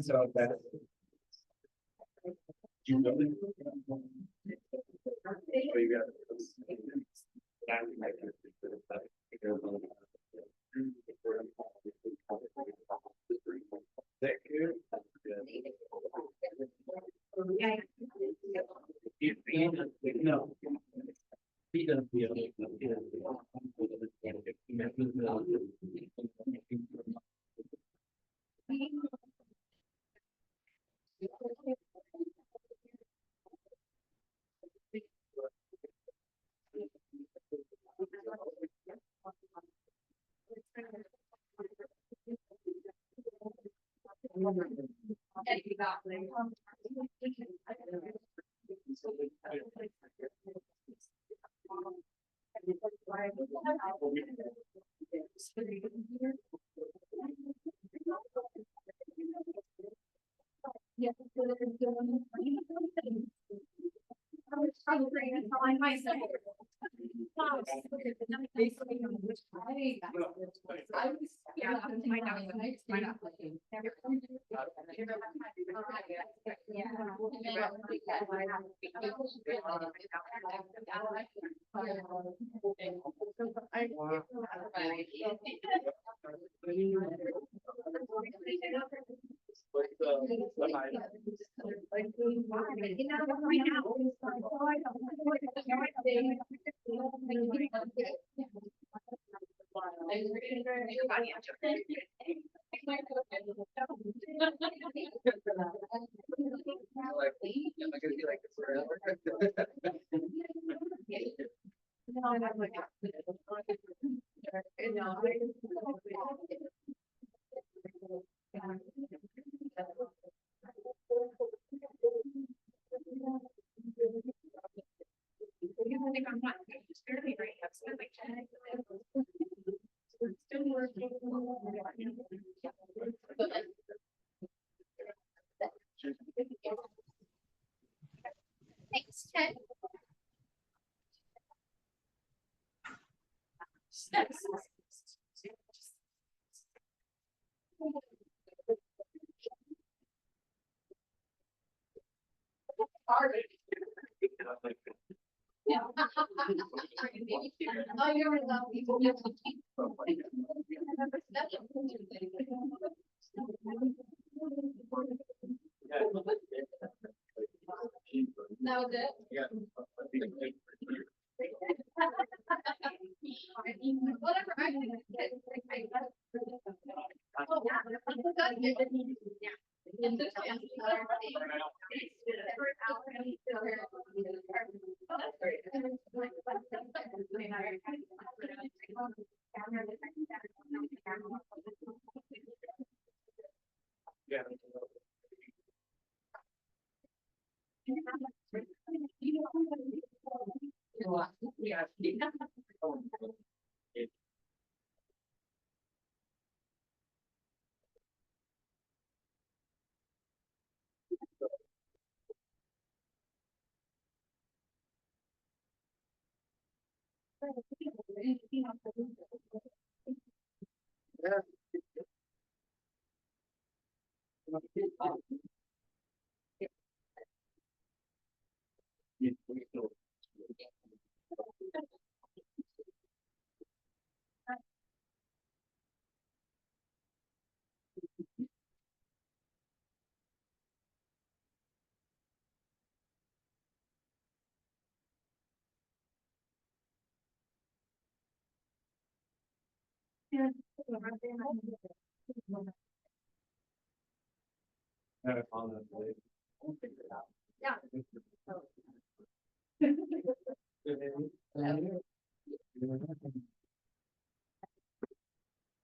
So that. You know. Oh, you got no. He doesn't feel. Thanks, Ted. Yeah. Oh, you're lovely. That was it? Yeah. Whatever.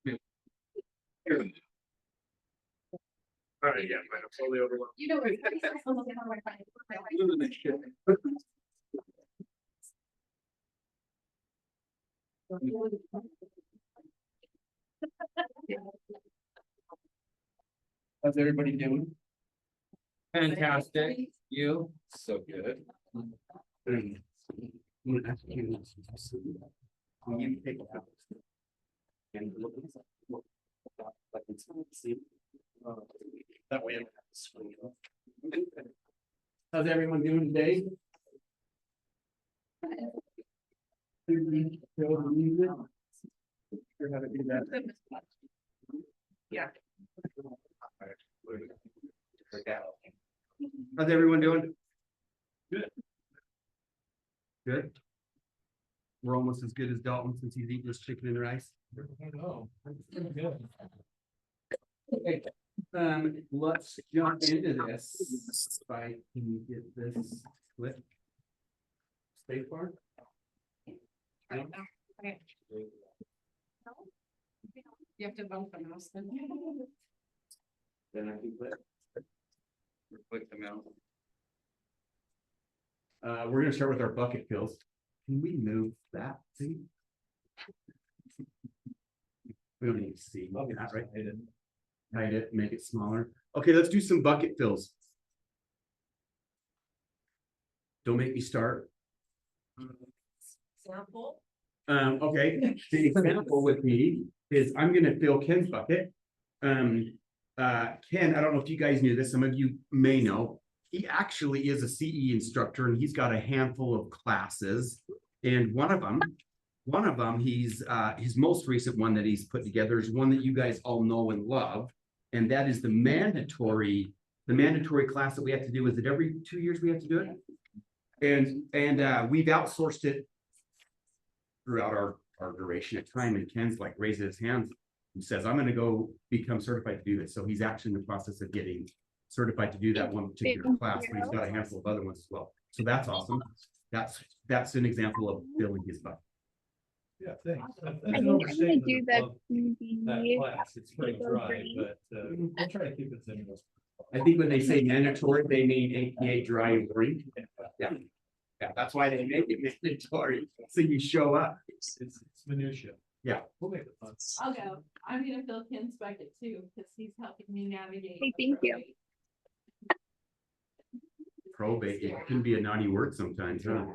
Yeah. All right, yeah, I'm totally overwhelmed. You know, How's everybody doing? Fantastic. You? So good. Will you pick it up? And look at See? That way. How's everyone doing today? Sure how to do that. Yeah. How's everyone doing? Good. Good. We're almost as good as Dalton since he's eating his chicken and rice. Oh, good. Okay, let's jump into this. If I can get this clip. Stay far. Okay. You have to bump the mouse then. Then I can click. Or click the mouse. We're gonna start with our bucket fills. Can we move that, see? We don't need to see, that, right? Hide it, make it smaller. Okay, let's do some bucket fills. Don't make me start. Sample. Okay, the example with me is I'm gonna fill Ken's bucket. Ken, I don't know if you guys knew this, some of you may know. He actually is a CE instructor and he's got a handful of classes. And one of them, he's his most recent one that he's put together is one that you guys all know and love. And that is the mandatory class that we have to do. Is it every 2 years we have to do it? And we've outsourced it throughout our duration of time. And Ken's like raises his hands and says, I'm gonna go become certified to do this. So he's actually in the process of getting certified to do that one particular class, but he's got a handful of other ones as well. So that's awesome. That's an example of filling his bucket. Yeah, thanks. I think I'm gonna do That the class, it's pretty dry, but we'll try to keep it simple. I think when they say mandatory, they mean APA dry and green. Yeah. Yeah, that's why they make it mandatory. So you show up. It's minutia. Yeah. We'll make it fun. I'll go. I'm gonna fill Ken's bucket too, because he's helping me navigate. Hey, the thank you. probate. Probate, it can be a naughty word sometimes, huh?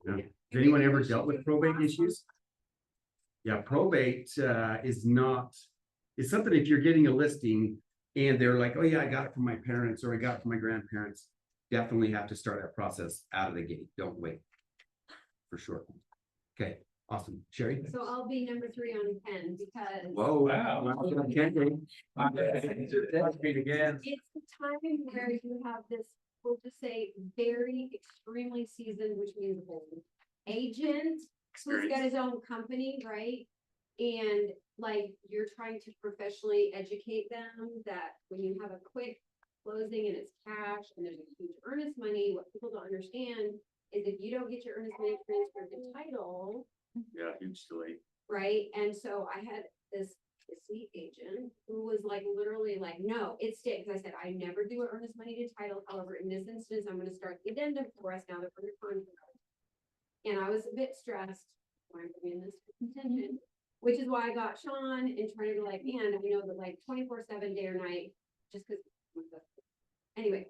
Yeah. Has anyone ever dealt with probate issues? Yeah, probate is something if you're getting a listing and they're like, oh yeah, I got it from my parents or I got it from my grandparents. Definitely have to start that process out of the gate. Don't wait. For sure. Okay, awesome. Sherry? So I'll be number 3 on 10 because. Whoa. Wow. Can't wait. Again. It's the time where you have this, we'll just say, very extremely seasoned, which means old agent who's got his own company, right? And like, you're trying to professionally educate them that when you have a quick closing and it's cash and there's a huge earnest money, what people don't understand is if you don't get your earnest money transferred to title, Yeah, huge delay. right? And so I had this sweet agent who was like, literally like, no, it sticks. I said, I never do an earnest money to title. However, in this instance, I'm gonna start the addendum for us now that we're under contract. And I was a bit stressed when I'm in this contingent, which is why I got Shawn and trying to be like, man, I know that like 24/7 day or night, just because. Anyway,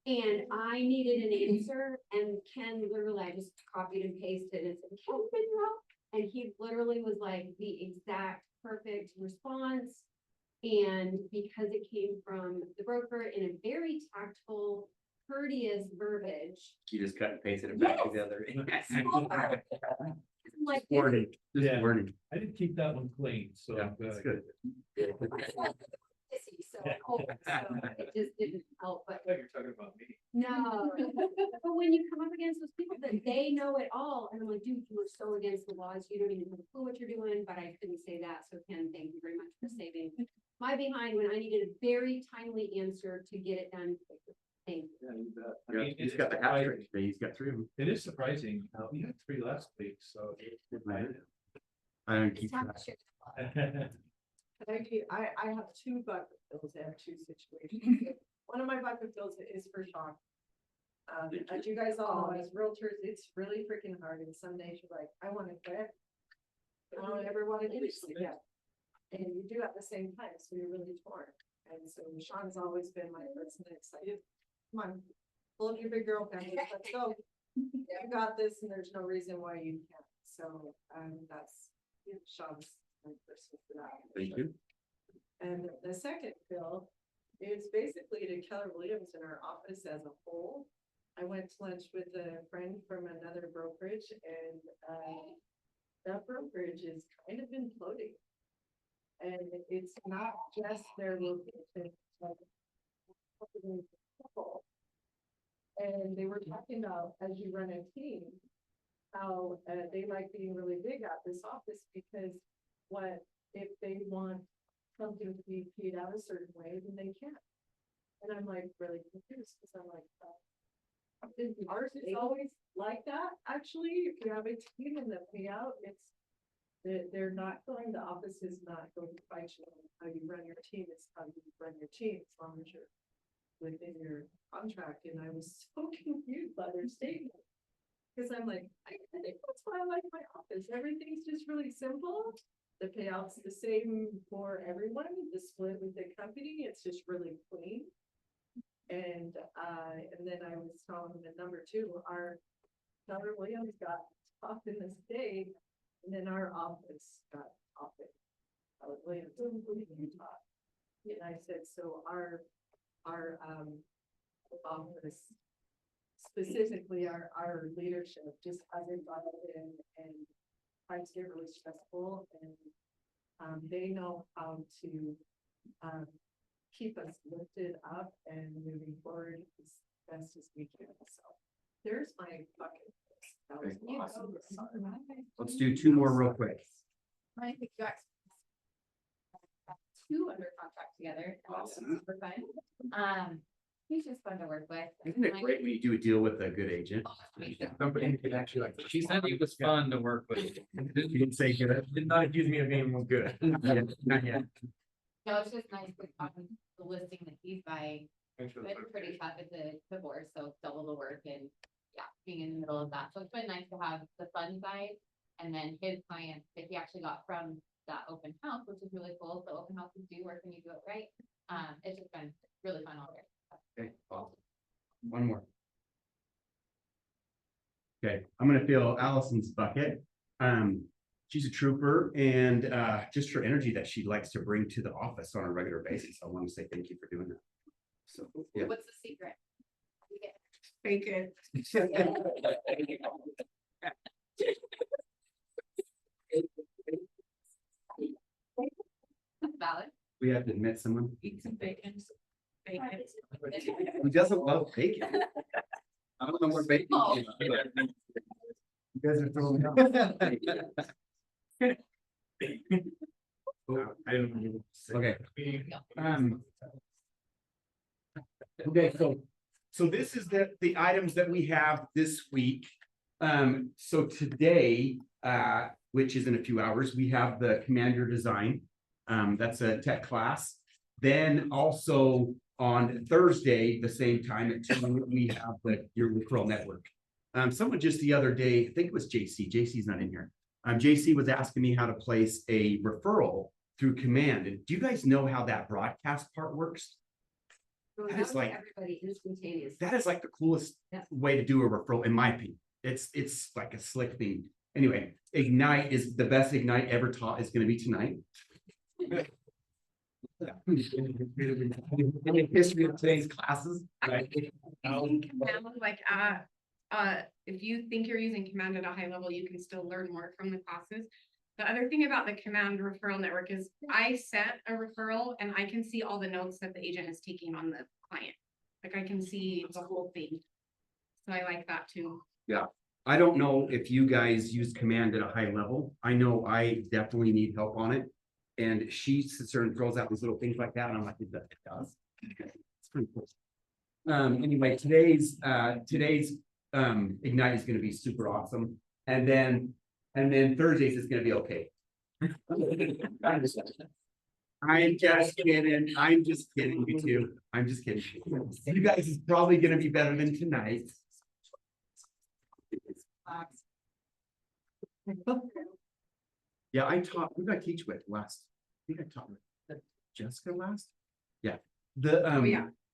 and I needed an answer and Ken literally, I just copied and pasted and said, Ken, figure out. And he literally was like the exact perfect response. And because it came from the broker in a very tactful, courteous verbiage. You just cut and pasted it back Yes. together. Like, Warning, just Yeah. warning. I didn't keep that one clean, so. Yeah, that's good. pissy, so it just didn't help, but I thought you were talking about me. no. But when you come up against those people that they know it all, and I'm like, dude, you are so against the laws, you don't even have a clue what you're doing, but I couldn't say that, so Ken, thank you very much for saving my behind when I needed a very timely answer to get it done. Thank you. Yeah, you bet. I Yeah, mean, he's it's got the hat surprising- trick today. He's got 3 of them. It is surprising. We had 3 last week, so. I don't keep It's time track. to share. I have 2 bucket fills and 2 situations. One of my bucket fills is for Shawn. As you guys all know, as realtors, it's really freaking hard, and some days you're like, I wanna quit. I don't ever wanna do this again. And you do at the same time, so you're really torn. And so Shawn's always been my person that's like, come on, pull up your big girl pants, let's go. You got this, and there's no reason why you can't. So, that's Shawn's my person for that. Thank you. And the second bill is basically to Keller Williams in our office as a whole. I went to lunch with a friend from another brokerage and, that brokerage is kind of imploding. And it's not just their location, it's like people. And they were talking about, as you run a team, how they like being really big at this office because what if they want something to be paid out a certain way, then they can't. And I'm like really confused because I'm like, ours is always like that, actually. If you have a team and the payout, it's they're not going, the office is not going to fight you on how you run your team, it's how you run your team as long as you're within your contract. And I was so confused by their statement. Because I'm like, I think that's why I like my office. Everything's just really simple. The payout's the same for everyone, the split with the company, it's just really clean. And then I was telling them that number two, our Keller Williams got top in the state, and then our office got top in Keller Williams top. And I said, so our office, specifically our leadership, just hasn't got in and tries to get really stressful, and they know how to keep us lifted up and moving forward as best as we can. So there's my bucket list. That was Okay. awesome. Let's do two more real quick. I think you guys. Two under contract together. And that's Awesome. super fun. He's just fun to work with. Isn't it great when you do a deal with a good agent? Somebody could actually like. She said he was fun to work with. You didn't say good. Did not accuse me of being good. Not yet. No, it's just nice with the listing that he's buying. It's pretty tough at the divorce, so double the work and yeah, being in the middle of that. So it's been nice to have the fun side and then his clients that he actually got from that open house, which is really cool. So open houses do work when you do it right. It's just been really fun already. Okay, awesome. One more. Okay, I'm gonna fill Allison's bucket. She's a trooper and just her energy that she likes to bring to the office on a regular basis. I want to say thank you for doing that. So, yeah. What's the secret? Fake it. Valid. We have to admit someone Eat some bacon. who doesn't love bacon. I don't know where bacon Oh. came from. You guys are throwing up. Okay. Okay, so this is the items that we have this week. So today, which is in a few hours, we have the Commander Design. That's a tech class. Then also on Thursday, the same time at 2, we have your referral network. Someone just the other day, I think it was JC's not in here. JC was asking me how to place a referral through Command. And do you guys know how that broadcast part works? So That that is was like- everybody instantaneous. That is like the coolest Yeah. way to do a referral, in my opinion. It's like a slick thing. Anyway, Ignite is the best Ignite ever taught is going to be tonight. In the history of today's classes, right? Using command, like, if you think you're using command at a high level, you can still learn more from the classes. The other thing about the command referral network is I set a referral and I can see all the notes that the agent is taking on the client. Like I can see the whole thing. So I like that too. I don't know if you guys use Command at a high level. I know I definitely need help on it. And she sits there and throws out these little things like that, and I'm like, it does. It's pretty cool. Anyway, today's Ignite is gonna be super awesome. And then Thursdays is gonna be okay. I'm just kidding, you two. I'm just kidding. You guys is probably gonna be better than tonight. Yeah, who did I teach with last? I think I taught with Jessica last. Yeah,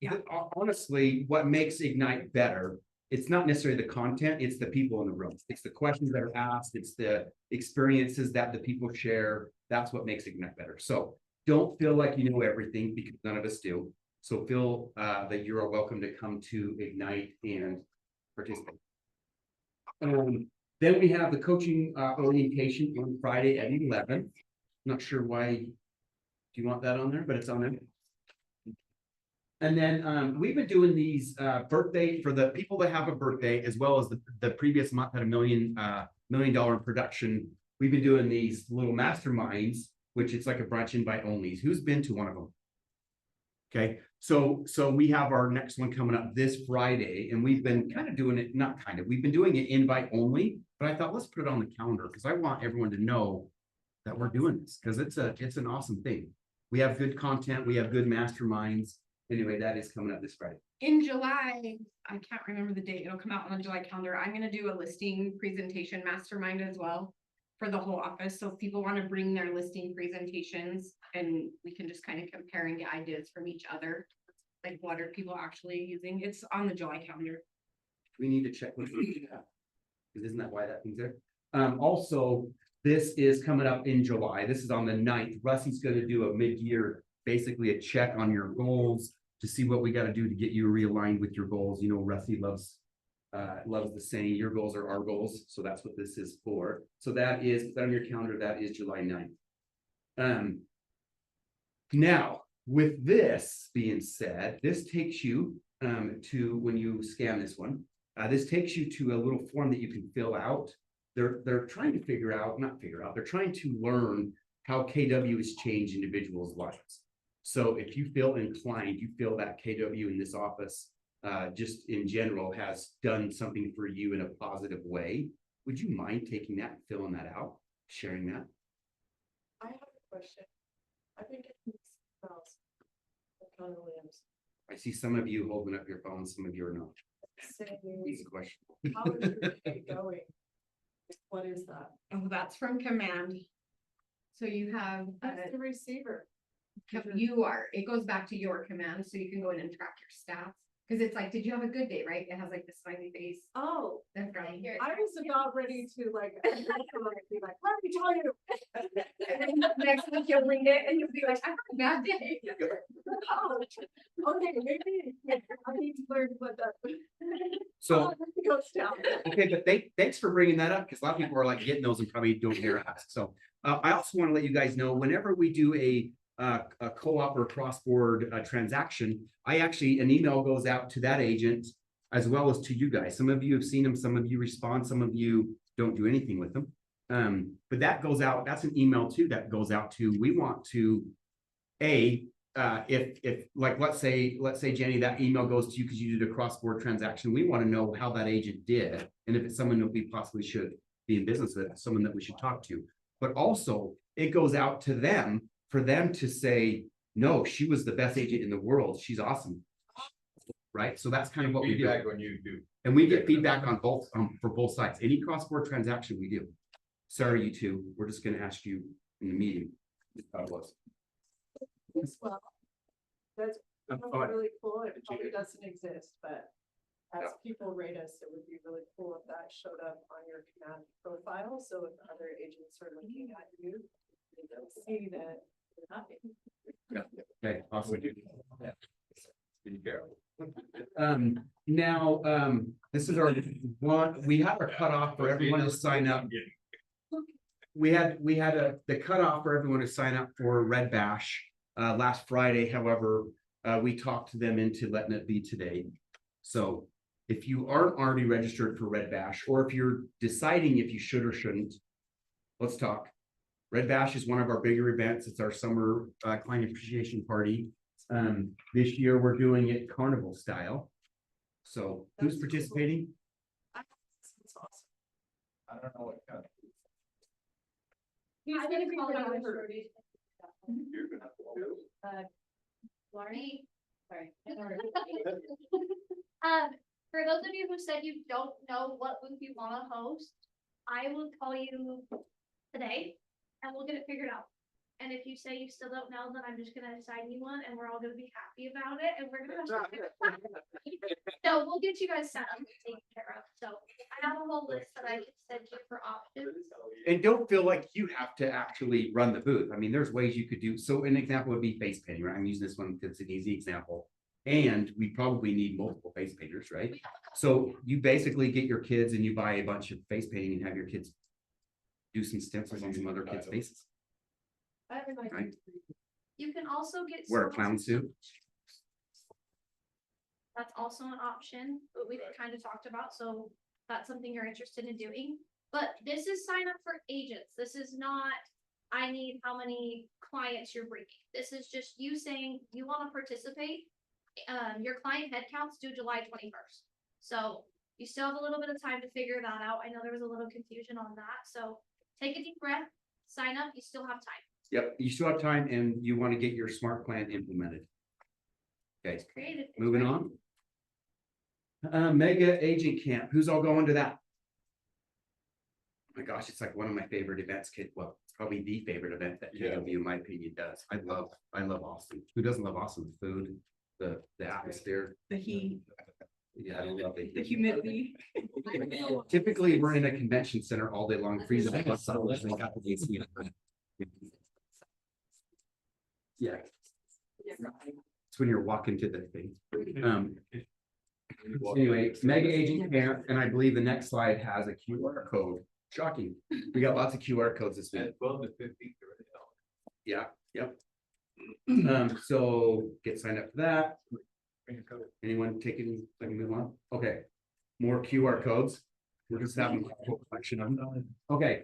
yeah. honestly, what makes Ignite better, it's not necessarily the content, it's the people in the room. It's the questions that are asked, it's the experiences that the people share. That's what makes Ignite better. So don't feel like you know everything because none of us do. So feel that you are welcome to come to Ignite and participate. Then we have the coaching orientation on Friday at 11. Not sure why. Do you want that on there? But it's on there. And then we've been doing these birthday for the people that have a birthday, as well as the previous month had $1 million production. We've been doing these little masterminds, which it's like a brunch invite onlys. Who's been to one of them? Okay, so we have our next one coming up this Friday, and we've been kind of doing it, not kind of, we've been doing it invite only, but I thought let's put it on the calendar because I want everyone to know that we're doing this because it's an awesome thing. We have good content, we have good masterminds. Anyway, that is coming up this Friday. In July, I can't remember the date, it'll come out on the July calendar. I'm gonna do a listing presentation mastermind as well for the whole office. So if people want to bring their listing presentations and we can just kind of compare and get ideas from each other. Like what are people actually using? It's on the July calendar. We need to check with because isn't that why that thing's there? Also, this is coming up in July. This is on the 9th. Rusty's going to do a mid-year, basically a check on your goals to see what we got to do to get you realigned with your goals. You know, Rusty loves the saying, your goals are our goals. So that's what this is for. So that is, put that on your calendar, that is July 9th. Now, with this being said, this takes you to, when you scan this one, this takes you to a little form that you can fill out. They're trying to they're trying to learn how KW has changed individuals' lives. So if you feel inclined, you feel that KW in this office, just in general, has done something for you in a positive way, would you mind taking that and filling that out, sharing that? I have a question. I think it's else. Connor Williams. I see some of you holding up your phones, some of you are not. Saying, Easy question. how is your day going? What is that? Oh, that's from command. So you have, That's the receiver. it goes back to your command, so you can go in and track your stats. Cause it's like, did you have a good day, right? It has like the smiley face. Oh, That's right. I was about ready to like, be like, let me tell you. And then next week you'll read it and you'll be like, I had a bad day. Oh, okay, maybe I need to learn what that. So, Goes down. okay, but thanks for bringing that up because a lot of people are like getting those and probably don't hear us. So I also want to let you guys know whenever we do a co-op or cross-board transaction, an email goes out to that agent as well as to you guys. Some of you have seen them, some of you respond, some of you don't do anything with them. But that goes out, that's an email too that goes out to, we want to, if like, let's say Jenny, that email goes to you because you did a cross-board transaction. We want to know how that agent did. And if it's someone that we possibly should be in business with, someone that we should talk to. But also it goes out to them for them to say, no, she was the best agent in the world. She's awesome. Right. So that's kind of what we do. Feedback when you do. And we get feedback on both for both sides. Any cross-board transaction we do. Sorry, you two. We're just going to ask you in the meeting how it was. Well, that's really cool. It probably doesn't exist, but as people rate us, it would be really cool if that showed up on your command profile. So if other agents are looking at you, they'll see that you're happy. Yeah. Okay. Awesome. Yeah. Be careful. Now, this is our one, we have a cutoff for everyone to sign up. We had the cutoff for everyone to sign up for Red Bash last Friday. However, we talked to them into letting it be today. So if you aren't already registered for Red Bash, or if you're deciding if you should or shouldn't, let's talk. Red Bash is one of our bigger events. It's our summer client appreciation party. This year we're doing it carnival style. So who's participating? That's awesome. I don't know what kind of. I'm gonna call it out for You're gonna have to do. Laurie. Sorry. For those of you who said you don't know what booth you want to host, I will call you today and we'll get it figured out. and if you say you still don't know, then I'm just gonna assign you one, and we're all gonna be happy about it, and we're gonna have some. So we'll get you guys set up and taken care of, so I have a whole list that I can send you for options. And don't feel like you have to actually run the booth. I mean, there's ways you could do, so an example would be face painting, right? I'm using this one because it's an easy example. And we probably need multiple face painters, right? So you basically get your kids and you buy a bunch of face painting and have your kids do some stencils on some other kids' faces. I have an idea. Right. You can also get. Wear a someone- clown suit. That's also an option, but we kind of talked about, so that's something you're interested in doing. But this is sign up for agents. This is not, I need how many clients you're bringing. This is just you saying you want to participate. Your client head counts due July 21st. So you still have a little bit of time to figure that out. I know there was a little confusion on that. So take a deep breath, sign up, you still have time. Yep, you still have time and you want to get your smart plan implemented. Okay, Creative. it's moving great. on. Mega agent camp, who's all going to that? Oh my gosh, it's like one of my favorite events, kid. Well, it's probably the favorite event that KW, in my opinion, does. I love Austin. Who doesn't love Austin? The food, the atmosphere. The heat, Yeah, I love the it. humidity. Typically, we're in a convention center all day long, freezing. Yeah, it's when you're walking to the thing. Anyway, mega agent camp, and I believe the next slide has a QR code. Shocking. We got lots of QR codes this week. At 12 to 15. Yeah, yep. So get signed up for that. Anyone taking, let me move on? Okay. More QR codes. We're just having a whole collection of them. Okay.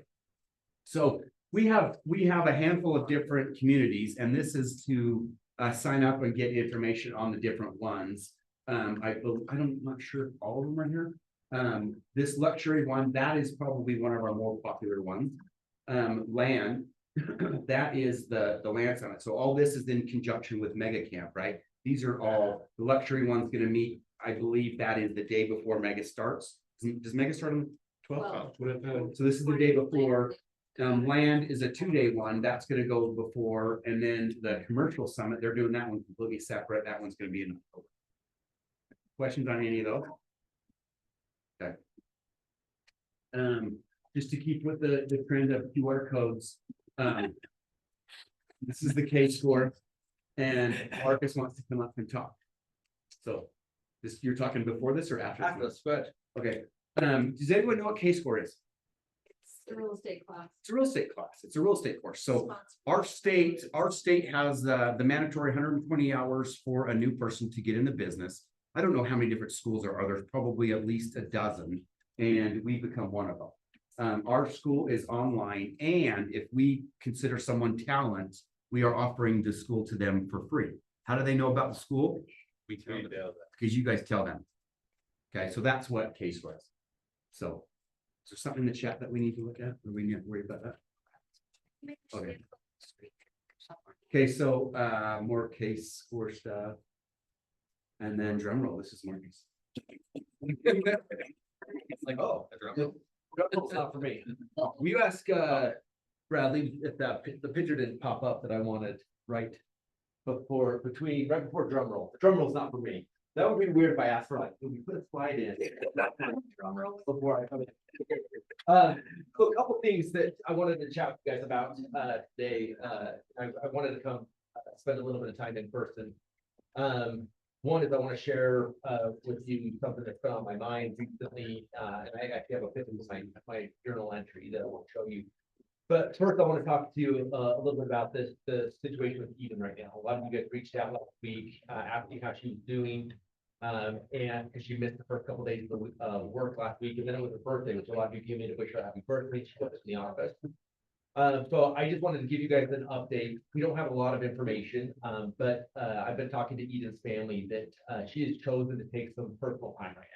So we have a handful of different communities, and this is to sign up and get information on the different ones. I'm not sure if all of them are here. This luxury one, that is probably one of our more popular ones. Land, that is the land summit. So all this is in conjunction with Mega Camp, right? These are all, the luxury one's gonna meet, I believe that is the day before Mega starts. Does Mega start on 12th? So this is the day before. Land is a 2-day one, that's gonna go before, and then the commercial summit, they're doing that one completely separate. That one's gonna be in October. Questions on any of those? Okay. Just to keep with the trend of QR codes, this is the K score, and Marcus wants to come up and talk. So, you're talking before this or after? After this, but Okay, does anyone know what K score is? It's the real estate class. It's a real estate class, it's a real estate course, so our state has the mandatory 120 hours for a new person to get in the business. I don't know how many different schools there are. There's probably at least a dozen, and we become one of them. Our school is online, and if we consider someone talent, we are offering the school to them for free. How do they know about the school? we tell them. Because you guys tell them. Okay, so that's what case was. So, is there something in the chat that we need to look at? Or we need to worry about that? Okay. Okay, so more case score stuff. And then drum roll, this is Marcus. It's like, oh, a drum roll. Drum roll's not for me. Will you ask Bradley if the picture didn't pop up that I wanted right before drum roll? The drum roll's not for me. That would be weird if I asked for like, can we put a slide in? Drum roll before I come in. So a couple things that I wanted to chat with you guys about today. I wanted to come spend a little bit of time in person. One is I want to share with you something that's been on my mind recently, and I actually have a bit of my journal entry that I want to show you. But first, I want to talk to you a little bit about the situation with Eden right now. A lot of you guys reached out last week asking how she was doing, and because she missed the first couple days of work last week, and then it was her birthday, which a lot of you gave me to wish her happy birthday. She was in the office. So I just wanted to give you guys an update. We don't have a lot of information, but I've been talking to Eden's family that she has chosen to take some personal time right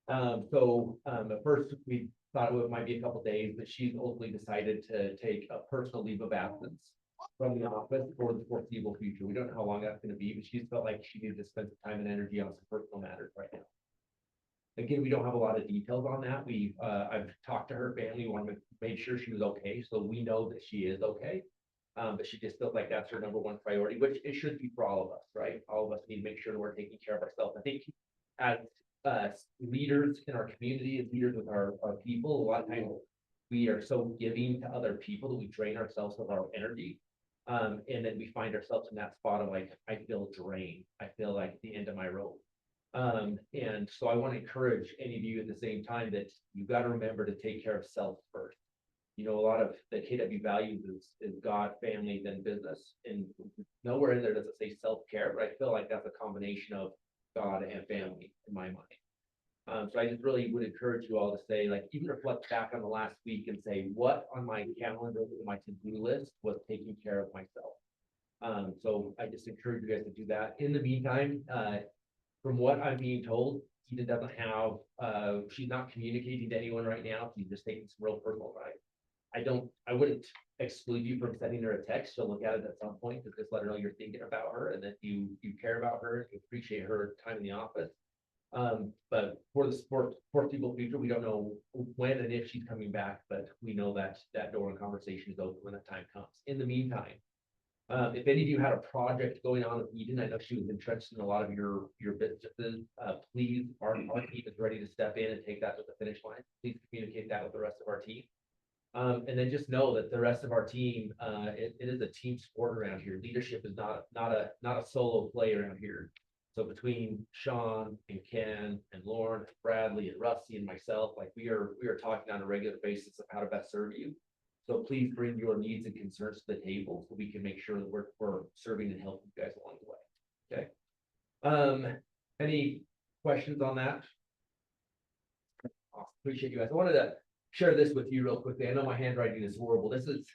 now. At first we thought it might be a couple days, but she's ultimately decided to take a personal leave of absence from the office for the foreseeable future. We don't know how long that's going to be, but she's felt like she needed to spend some time and energy on some personal matters right now. Again, we don't have a lot of details on that. I've talked to her family, wanted to make sure she was okay, so we know that she is okay. But she just feels like that's her number one priority, which it should be for all of us, right? All of us need to make sure that we're taking care of ourselves. I think as leaders in our community and leaders with our people, a lot of times we are so giving to other people that we drain ourselves of our energy. And then we find ourselves in that spot of like, I feel drained. I feel like at the end of my rope. And so I want to encourage any of you at the same time that you got to remember to take care of self first. You know, a lot of the KW values is God, family, then business. And nowhere in there does it say self-care, but I feel like that's a combination of God and family in my mind. So I just really would encourage you all to say, like, even reflect back on the last week and say, what on my calendar, my to-do list was taking care of myself. So I just encourage you guys to do that. In the meantime, from what I'm being told, Eden doesn't have, she's not communicating to anyone right now. She's just taking some real personal time. I wouldn't exclude you from sending her a text. She'll look at it at some point to just let her know you're thinking about her and that you care about her, you appreciate her time in the office. But for the foreseeable future, we don't know when and if she's coming back, but we know that that door and conversation is open when that time comes. In the meantime, if any of you had a project going on with Eden, I know she was entrenched in a lot of your businesses. Please, our team is ready to step in and take that to the finish line. Please communicate that with the rest of our team. And then just know that the rest of our team, it is a team sport around here. Leadership is not a solo play around here. So between Shawn and Ken and Lauren, and Bradley and Rusty and myself, like we are talking on a regular basis of how to best serve you. So please bring your needs and concerns to the table so we can make sure that we're serving and helping you guys along the way. Okay. Any questions on that? Awesome. Appreciate you guys. I wanted to share this with you real quickly. I know my handwriting is horrible. This is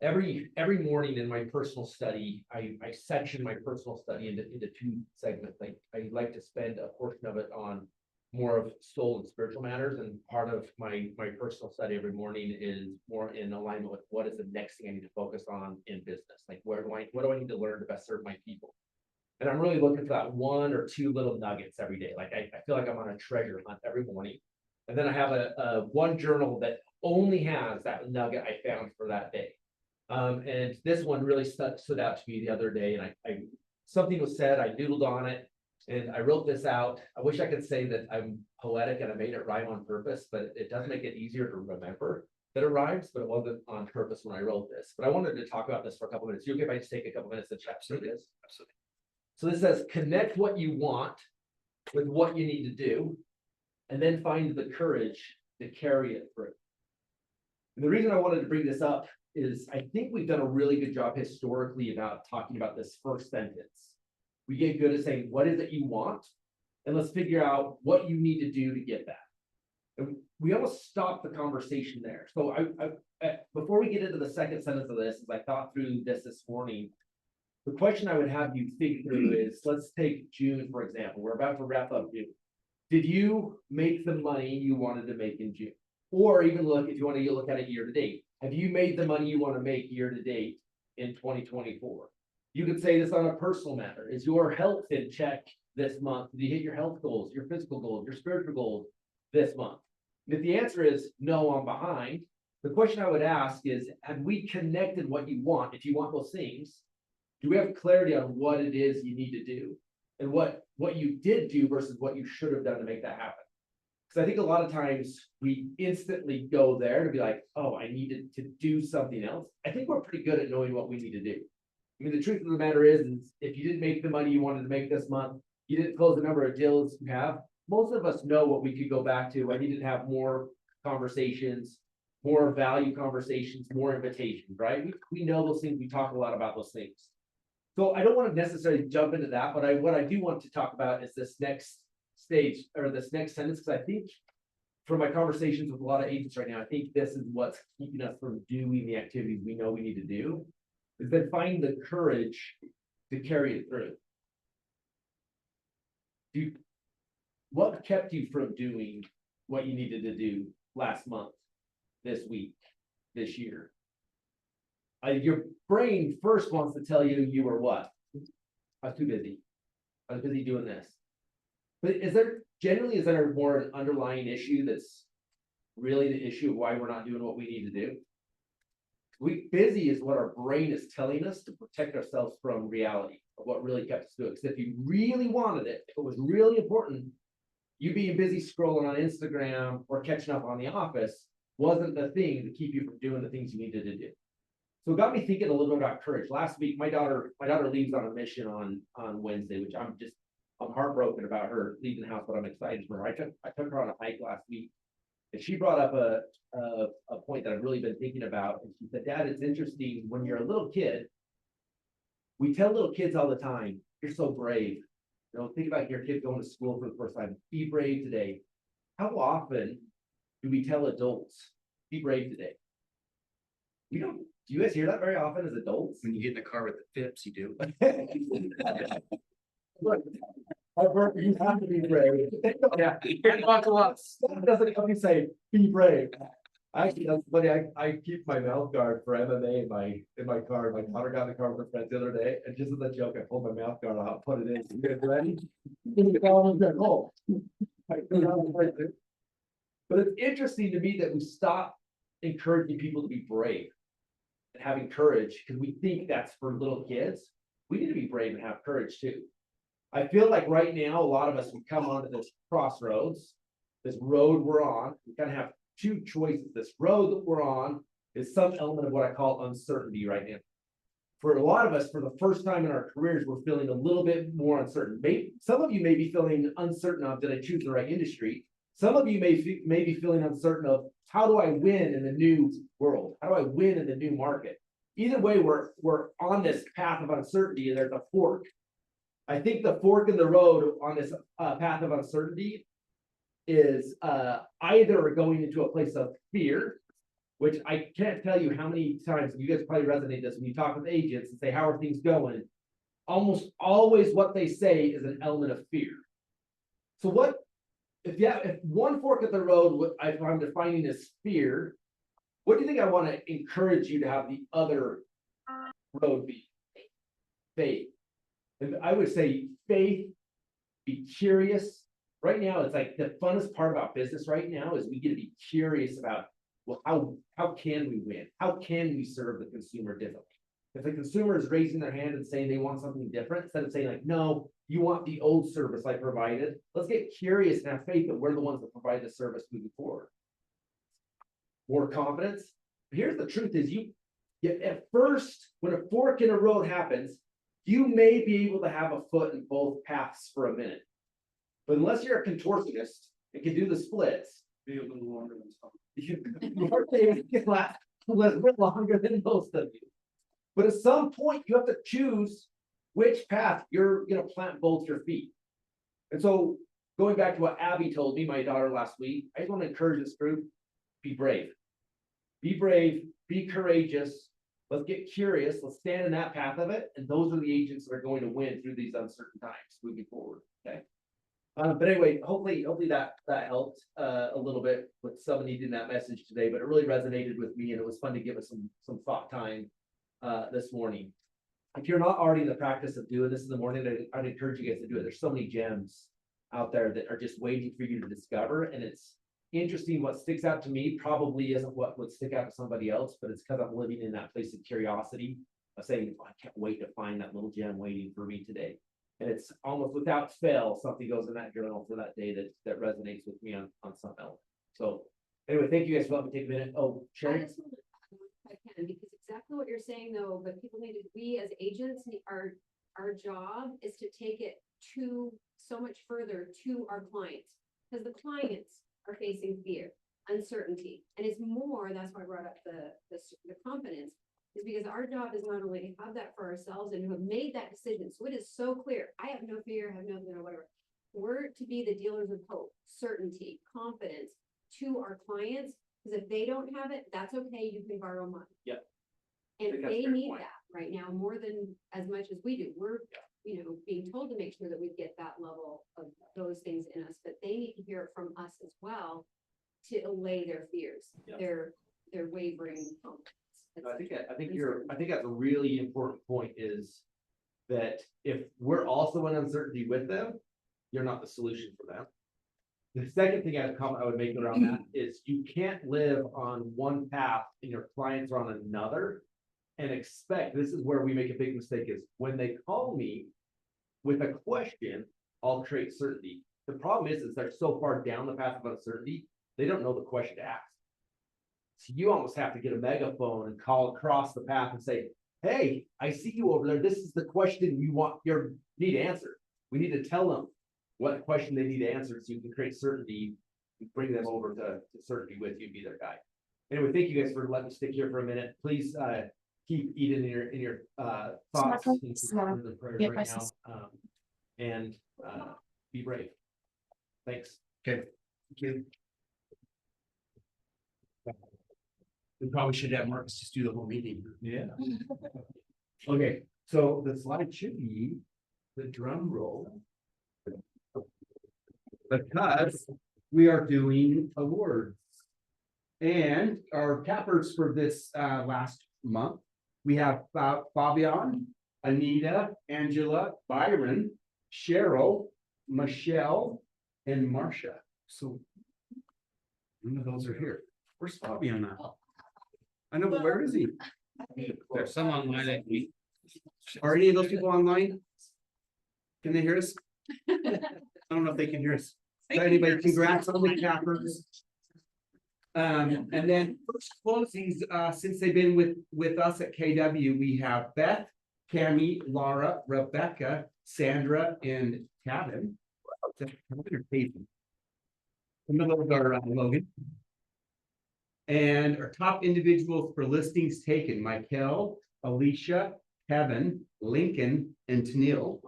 every morning in my personal study. I section my personal study into two segments. I like to spend a portion of it on more of soul and spiritual matters, and part of my personal study every morning is more in alignment with what is the next thing I need to focus on in business. Like what do I need to learn to best serve my people? And I'm really looking for that one or two little nuggets every day. Like I feel like I'm on a treasure hunt every morning. And then I have a one journal that only has that nugget I found for that day. And this one really stood out to me the other day, and I something was said, I doodled on it, and I wrote this out. I wish I could say that I'm poetic and I made it rhyme on purpose, but it does make it easier to remember that it rhymes, but it wasn't on purpose when I wrote this. But I wanted to talk about this for a couple minutes. You okay if I just take a couple minutes to chat through this? Absolutely. So this says, connect what you want with what you need to do, and then find the courage to carry it through. And the reason I wanted to bring this up is I think we've done a really good job historically about talking about this first sentence. We get good at saying, what is it you want? And let's figure out what you need to do to get that. And we almost stop the conversation there. So before we get into the second sentence of this, as I thought through this morning, the question I would have you think through is, let's take June, for example. We're about to wrap up June. Did you make the money you wanted to make in June? Or even look, if you want to look at it year to date, have you made the money you want to make year to date in 2024? You could say this on a personal matter. Is your health in check this month? Did you hit your health goals, your physical goals, your spiritual goals this month? And if the answer is no, I'm behind, the question I would ask is, have we connected what you want? If you want those things, do we have clarity on what it is you need to do? And what you did do versus what you should have done to make that happen? Because I think a lot of times we instantly go there to be like, oh, I needed to do something else. I think we're pretty good at knowing what we need to do. I mean, the truth of the matter is if you didn't make the money you wanted to make this month, you didn't close the number of deals you have, most of us know what we could go back to. I needed to have more conversations, more value conversations, more invitations, right? We know those things. We talk a lot about those things. So I don't want to necessarily jump into that, but what I do want to talk about is this next stage or this next sentence, because I think from my conversations with a lot of agents right now, I think this is what's keeping us from doing the activities we know we need to do, is then find the courage to carry it through. What kept you from doing what you needed to do last month, this week, this year? Your brain first wants to tell you were what? I was too busy. I was busy doing this. But is there more an underlying issue that's really the issue of why we're not doing what we need to do? busy is what our brain is telling us to protect ourselves from reality of what really kept us doing. Because if you really wanted it, if it was really important, you being busy scrolling on Instagram or catching up on The Office wasn't the thing to keep you from doing the things you needed to do. So it got me thinking a little bit about courage. Last week, my daughter leaves on a mission on Wednesday, which I'm heartbroken about her leaving the house, but I'm excited for her. I took her on a hike last week, and she brought up a point that I've really been thinking about. And she said, Dad, it's interesting when you're a little kid, we tell little kids all the time, you're so brave. You know, think about your kid going to school for the first time. Be brave today. How often do we tell adults, be brave today? We don't. Do you guys hear that very often as adults? When you get in the car with the Phipps, you do. Look, you have to be brave. Yeah, Stop doesn't come and say, be brave. Actually, that's funny. I keep my mouth guard for MMA in my car. My daughter got in the car with her friends the other day, and just as a joke, I pulled my mouth guard out, put it in. You guys ready? Oh. But it's interesting to me that we stop encouraging people to be brave and having courage because we think that's for little kids. We need to be brave and have courage too. I feel like right now, a lot of us would come onto this crossroads, this road we're on. We kind of have two choices. This road that we're on is some element of what I call uncertainty right now. For a lot of us, for the first time in our careers, we're feeling a little bit more uncertain. Maybe some of you may be feeling uncertain of, did I choose the right industry? Some of you may be feeling uncertain of, how do I win in the new world? How do I win in the new market? Either way, we're on this path of uncertainty, and there's a fork. I think the fork in the road on this path of uncertainty is either going into a place of fear, which I can't tell you how many times you guys probably resonate this when you talk with agents and say, how are things going? Almost always what they say is an element of fear. So what if one fork at the road, if I'm defining as fear, what do you think I want to encourage you to have the other road be? Faith. And I would say faith, be curious. Right now, it's like the funnest part about business right now is we get to be curious about, well, how can we win? How can we serve the consumer differently? If the consumer is raising their hand and saying they want something different, instead of saying like, no, you want the old service I provided, let's get curious and have faith that we're the ones that provide the service moving forward. More confidence. Here's the truth is at first, when a fork in a road happens, you may be able to have a foot in both paths for a minute. But unless you're a contortionist and can do the splits, Be a little longer than some. your day can last a little bit longer than most of you. But at some point, you have to choose which path you're going to plant both your feet. And so going back to what Abby told me, my daughter, last week, I just want to encourage this group, be brave. Be brave, be courageous. Let's get curious. Let's stand in that path of it. And those are the agents that are going to win through these uncertain times moving forward. Okay. But anyway, hopefully that helped a little bit with some needing that message today, but it really resonated with me and it was fun to give us some thought time this morning. If you're not already in the practice of doing this in the morning, I'd encourage you guys to do it. There's so many gems out there that are just waiting for you to discover. And it's interesting. What sticks out to me probably isn't what would stick out to somebody else, but it's because I'm living in that place of curiosity of saying, oh, I can't wait to find that little gem waiting for me today. And it's almost without fail, something goes in that journal for that day that resonates with me on some element. So anyway, thank you guys for letting me take a minute. Oh, I Sharon? just want to, if I can, because exactly what you're saying though, but people need to, we as agents, our job is to take it to so much further to our clients. Because the clients are facing fear, uncertainty, and it's more, that's why I brought up the confidence, is because our job is not only to have that for ourselves and to have made that decision. So it is so clear. I have no fear, I have no, whatever. We're to be the dealers of hope, certainty, confidence to our clients. Because if they don't have it, that's okay. You can borrow money. Yep. And think that's a they fair need point. that right now more than as much as we do. We're, being told to make sure that we get that level of those things in us, but they need to hear it from us as well to allay their fears, Yep. their wavering confidence. I think that's a really important point is that if we're also in uncertainty with them, you're not the solution for them. The second thing I would make around that is you can't live on one path and your clients are on another. And expect, this is where we make a big mistake, is when they call me with a question, I'll create certainty. The problem is they're so far down the path of uncertainty, they don't know the question to ask. So you almost have to get a megaphone and call across the path and say, hey, I see you over there. This is the question you need answered. We need to tell them what question they need to answer so you can create certainty, and bring them over to certainty with you, be their guide. Anyway, thank you guys for letting me stick here for a minute. Please keep Eden in your thoughts and the prayers right now. And be brave. Thanks. Okay. Thank you. We probably should have Marcus just do the whole meeting. Yeah. Okay, so the slide should be the drum roll. Because we are doing awards. And our cappers for this last month, we have Fabian, Anita, Angela, Byron, Cheryl, Michelle, and Marcia. So none of those are here. Where's Fabian now? I know, but where is he? There's some online that we. Are any of those people online? Can they hear us? I don't know if they can hear us. So anybody, congrats on the cappers. And then first closings, since they've been with us at KW, we have Beth, Cami, Laura, Rebecca, Sandra, and Kevin. Some of those are Logan. And our top individuals for listings taken, Michael, Alicia, Kevin, Lincoln, and Tennille.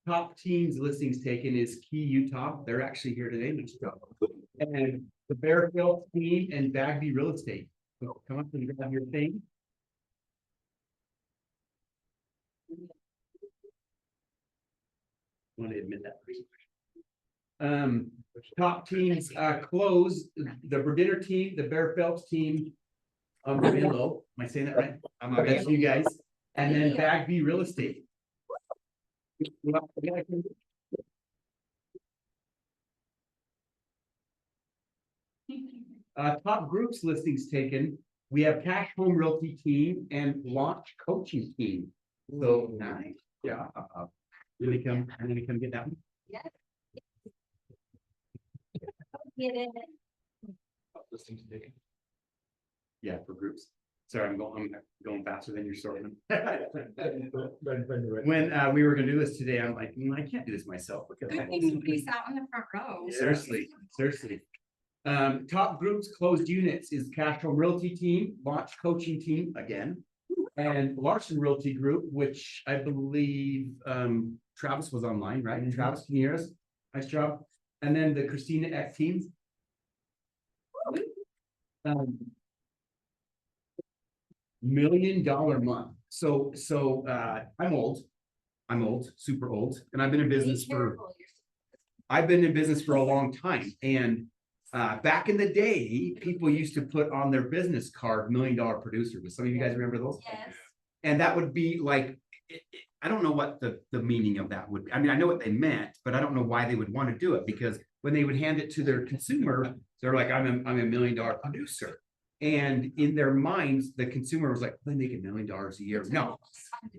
Top teams listings taken is Key Utah. They're actually here today. Nice job. And the Bearfield team and Bagby Real Estate. So come up and grab your thing. Want to admit that. Top teams closed. The Verdiner team, the Bear Phelps team. Am I saying that right? That's you guys. And then Bagby Real Estate. Top groups listings taken. We have Cash Home Realty team and Launch Coaching team. So nice. Yeah. Really come get that one. Yes. Get it. Listings taken. Yeah, for groups. Sorry, I'm going faster than you're sorting. When we were gonna do this today, I'm like, I can't do this myself. Look at that. Somebody sat on the front row. Seriously. Top groups closed units is Cash Home Realty team, Launch Coaching team again, and Larson Realty Group, which I believe Travis was online, right? Mm-hmm. Travis, can you hear us? Nice job. And then the Christina X teams. $1 million month. So I'm old, super old, and I've been in business for a long time. And back in the day, people used to put on their business card $1 million producer. Do some of you guys remember those? Yes. And that would be like, I don't know what the meaning of that would be. I mean, I know what they meant, but I don't know why they would want to do it, because when they would hand it to their consumer, they're like, I'm a $1 million producer. And in their minds, the consumer was like, they make $1 million a year. No,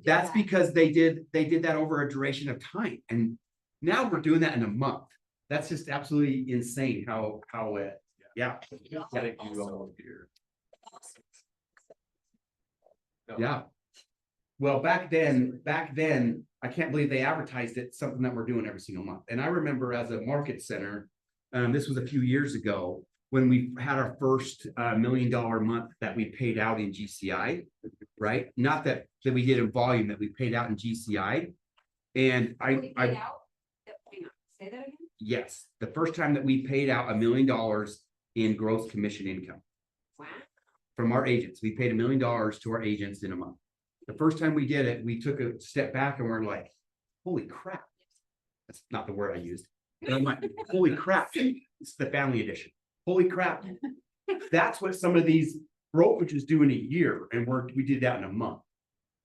that's because they did that over a duration of time. And now we're doing that in a month. That's just absolutely insane how it, yeah. Yeah. Well, back then, I can't believe they advertised it, something that we're doing every single month. And I remember as a market center, this was a few years ago, when we had our first $1 million month that we paid out in GCI, right? Not that we did in volume, that we paid out in GCI. And We paid out? Hang on, say that again? yes, the first time that we paid out $1 million in gross commission income. Wow. From our agents. We paid $1 million to our agents in a month. The first time we did it, we took a step back and we're like, holy crap. That's not the word I used. And I'm like, holy crap. It's the family edition. Holy crap. That's what some of these brokerages do in a year. And we did that in a month.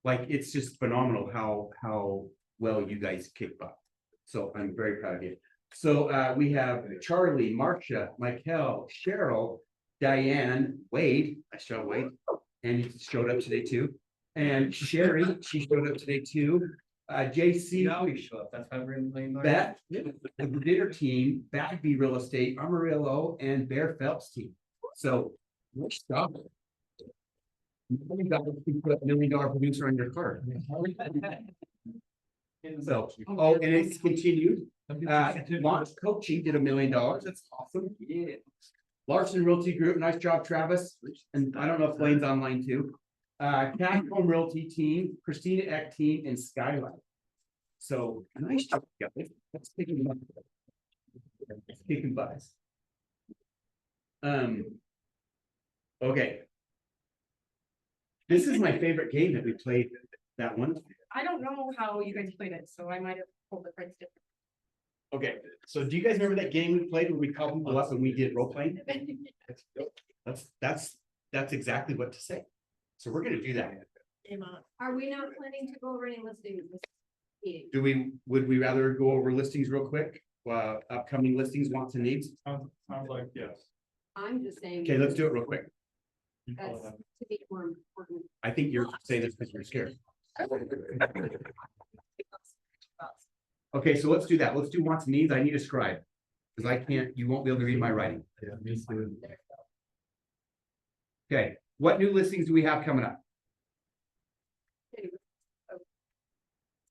Like, it's just phenomenal how well you guys kick butt. So I'm very proud of you. So we have Charlie, Marcia, Michael, Cheryl, Diane, Wade, I showed Wade, and he showed up today too. And Sherry, she showed up today too. JC. You always show up, that's how we're in lane. Beth, the dinner team, Bagby Real Estate, Amarillo, and Bear Phelps team. So, nice job. You got to put a $1 million producer on your card. So, oh, and it's continued. Launch Coaching did $1 million. That's awesome. Yeah. Larson Realty Group, nice job, Travis. And I don't know if Lane's online too. Cash Home Realty team, Christina Eck team, and Skyline. So nice job, guys. That's kicking butt. That's kicking butts. Okay. This is my favorite game that we played, that one. I don't know how you guys played it, so I might have pulled the cards different. Okay, so do you guys remember that game we played where we called people up and we did role playing? That's exactly what to say. So we're gonna do that. Are we not planning to go over any listings this meeting? Would we rather go over listings real quick? Upcoming listings, wants and needs? Sounds like, yes. I'm just saying. Okay, let's do it real quick. That's to be more important. I think you're saying this because you're scared. Okay, so let's do that. Let's do wants and needs. I need a scribe. Because I can't, you won't be able to read my writing. Yeah, me too. Okay, what new listings do we have coming up?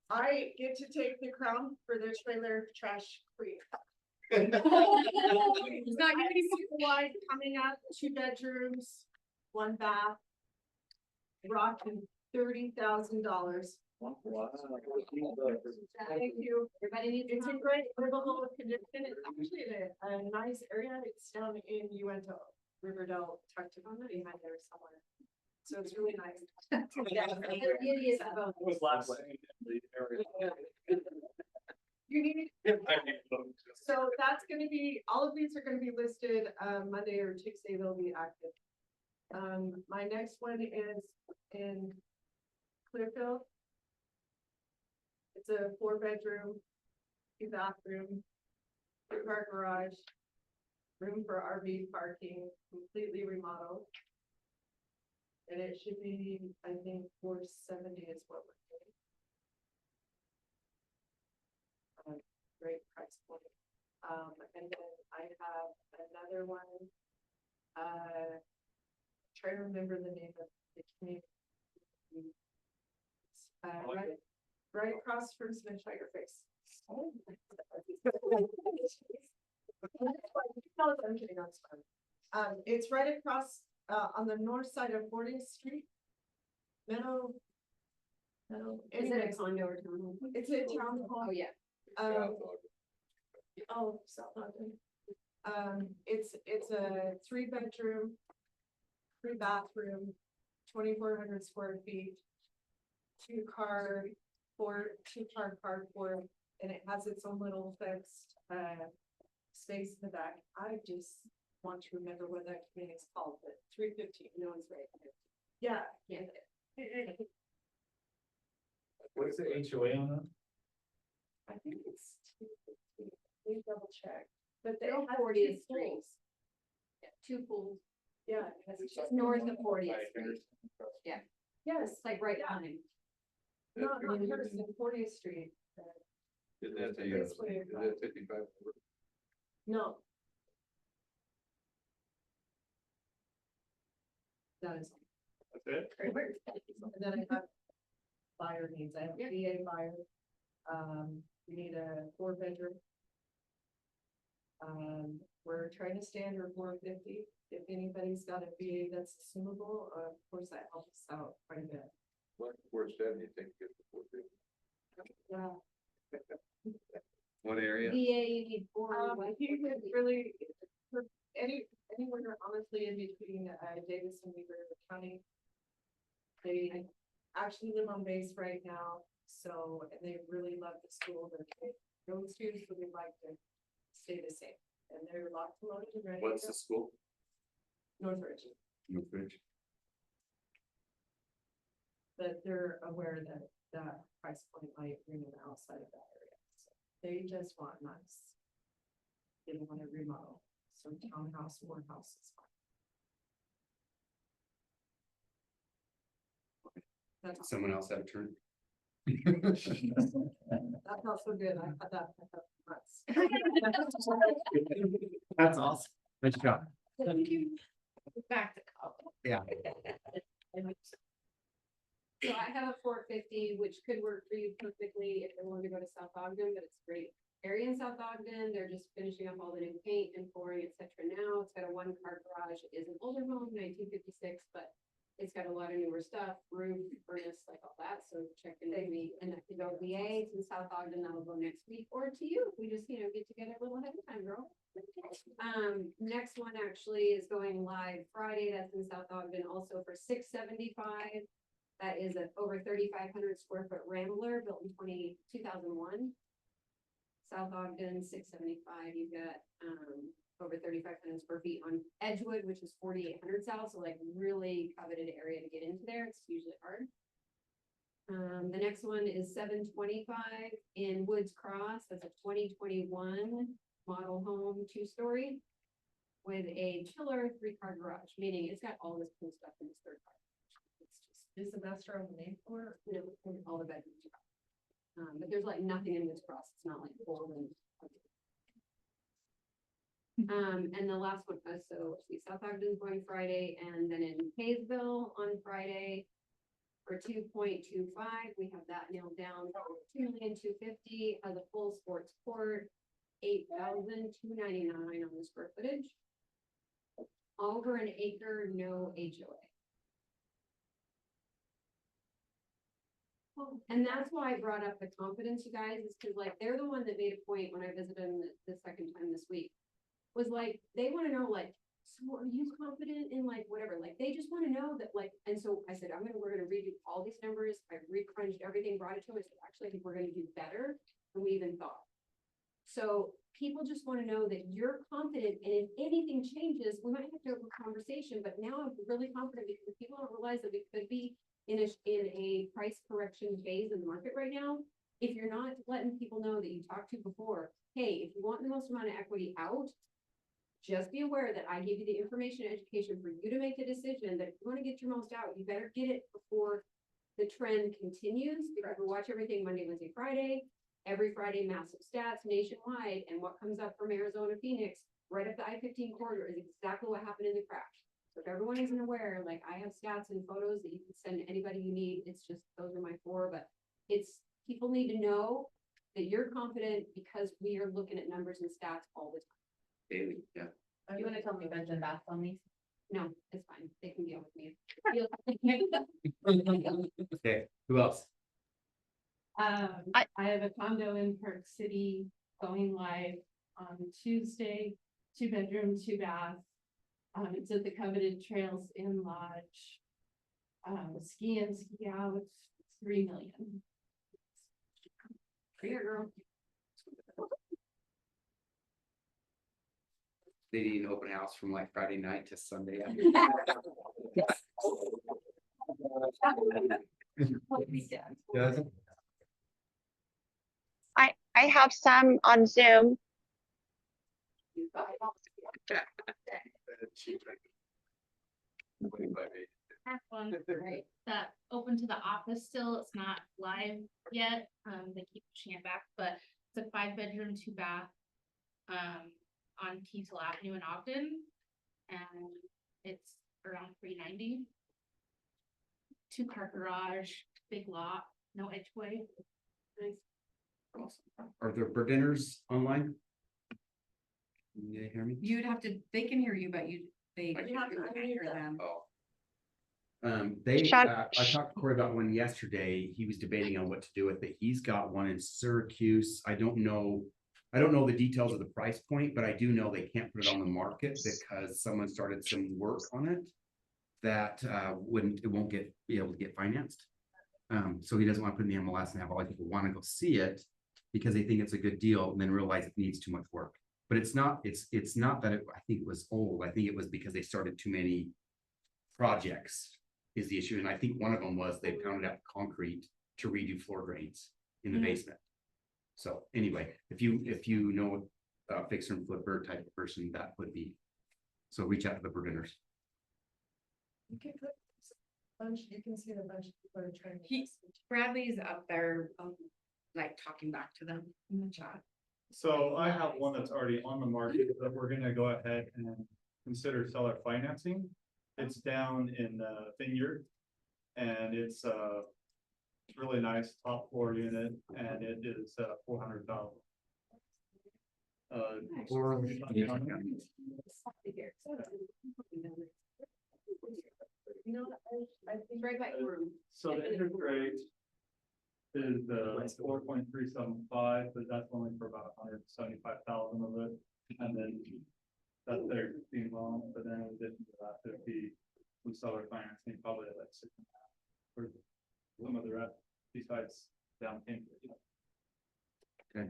I get to take the crown for the trailer trash free. It's not gonna be Super wide coming up, 2 bedrooms, 1 bath. Rocking $30,000. Thank you. Everybody needs It's to in great livable condition. It's actually in a nice area. It's down in Uinta, Riverdale, tucked in behind there somewhere. So it's really nice. You need. So that's gonna be, all of these are gonna be listed, Monday or Tuesday, they'll be active. My next one is in Clearfield. It's a 4-bedroom, 2-bathroom, 2-car garage, room for RV parking, completely remodeled. And it should be, I think, $470 is what we're getting. Great price point. And then I have another one. Try to remember the name of the community. Right across from Smith Tiger Face. It's right across, on the north side of 40th Street. Meadow. Is it Anyway, a condo or townhome? it's a town hall. Oh, yeah. South London. It's a 3-bedroom, 3-bathroom, 2,400 square feet. 2-car carport, and it has its own little fixed, space in the back. I just want to remember what that community is called, but 315, no one's right. Yeah. What is the HOA on that? I think it's 215. Please double check. But they They're have 40th 2 Street. pools. Yeah, 2 pools, Yeah. it has just 2 north pools. of 40th Street. Yes, It's like right behind him. not Hurston, 40th Street. Is that the, This way. is that 55? No. That is. That's it? And then I have buyer needs. I have a VA buyer. We need a 4-bedroom. We're trying to standard 450. If anybody's got a VA that's assumable, of course that helps out quite a bit. What, where seven you think gets the 450? Yeah. What area? VA, you need 4. He could really, for anywhere honestly in between, Davis and Weaver County. They actually live on base right now, so, and they really love the school, those students would like to stay the same, and they're locked, loaded and ready. to What's go. the school? Northridge. Northridge. but they're aware that that price point might bring them outside of that area. So they just want nice. They don't want to remodel, so townhouse or house is fine. That's, Someone else have a turn? that's also good. I had that. Once. That's awesome. Nice job. Back to college. So I have a 450, which could work for you perfectly if they want to go to South Ogden, but it's a great area in South Ogden. They're just finishing up all the new paint and flooring, et cetera. Now it's got a 1-car garage. It is an older home, 1956, but it's got a lot of newer stuff, roof, furnace, like all that. So check in with me, and that could go VA to South Ogden. That'll go next week, or to you. We just, you know, get together a little ahead of time, girl. Next one actually is going live Friday. That's in South Ogden, also for $675. That is a over 3,500 square foot Rambler built in 2001. South Ogden, $675. You've got over 3,500 square feet on Edgewood, which is 4,800 south. So like really coveted area to get into there. It's usually hard. The next one is 725 in Woods Cross. That's a 2021 model home, 2-story with a chiller 3-car garage, meaning it's got all this cool stuff in this 3rd car. Is the master on the name for it? You know, all the bedrooms. But there's like nothing in Woods Cross. It's not like full and. And the last one, so see, South Ogden's going Friday, and then in Hayesville on Friday for 2.25, we have that nailed down. 2,250,000 has a full sports court, 8,299 on the square footage. Over an acre, no HOA. And that's why I brought up the confidence, you guys, is because like they're the one that made a point when I visited them the 2nd time this week. Was like, they want to know, like, so are you confident in like whatever? Like, they just want to know that, like, and so I said, we're gonna redo all these numbers. I recrunched everything, brought it to them. I said, actually, I think we're gonna do better than we even thought. So people just want to know that you're confident, and if anything changes, we might have to have a conversation, but now I'm really confident because people don't realize that we could be in a price correction phase in the market right now. If you're not letting people know that you talked to before, hey, if you want the most amount of equity out, just be aware that I give you the information and education for you to make the decision that if you want to get your most out, you better get it before the trend continues. Because we watch everything Monday, Wednesday, Friday, every Friday, massive stats nationwide. And what comes up from Arizona, Phoenix, right up the I-15 corridor is exactly what happened in the crash. So if everyone isn't aware, like I have stats and photos that you can send to anybody you need. It's just, those are my 4, but it's, people need to know that you're confident because we are looking at numbers and stats all the time. Daily, yeah. You wanna tell me beds and baths on these? No, it's fine. They can deal with me. Okay, who else? I have a condo in Park City going live on Tuesday, 2 bedroom, 2 bath. It's at the coveted Trails Inn Lodge. Ski in, ski out, 3 million. Here, girl. They need an open house from like Friday night to Sunday. I have some on Zoom. Have one, right, that open to the office still, it's not live yet, they keep pushing it back, but it's a 5 bedroom, 2 bath. On Teasel Avenue in Ogden, and it's around 390. 2-car garage, big lot, no HOA. Nice. Awesome. Are there bird dinners online? Can you hear me? You'd have to, they can hear you, but they You have to can't hear them. Oh. Shawn- I talked to Corey about one yesterday. He was debating on what to do with it. He's got one in Syracuse. I don't know the details of the price point, but I do know they can't put it on the market because someone started some work on it that it won't be able to get financed. So he doesn't want to put it in the MLS and have all the people want to go see it because they think it's a good deal and then realize it needs too much work. But it's not that I think it was old. I think it was because they started too many projects is the issue, and I think one of them was they pounded out concrete to redo floor drains in the basement. So anyway, if you know a fixer and flipper type of person, that would be, so reach out to the preventers. You can put you can see the bunch of people are trying. Bradley's up there, like talking back to them in the chat. So I have one that's already on the market that we're gonna go ahead and consider seller financing. It's down in Vineyard. And it's really nice top floor unit and it is 400,000. You know, I think Right by your room. So the interest rate is 4.375, but that's only for about 175,000 of it. And then that's their existing loan, but then in addition to that, there'd be some seller financing, probably like 6.5 for some of the rest besides down payment. Okay.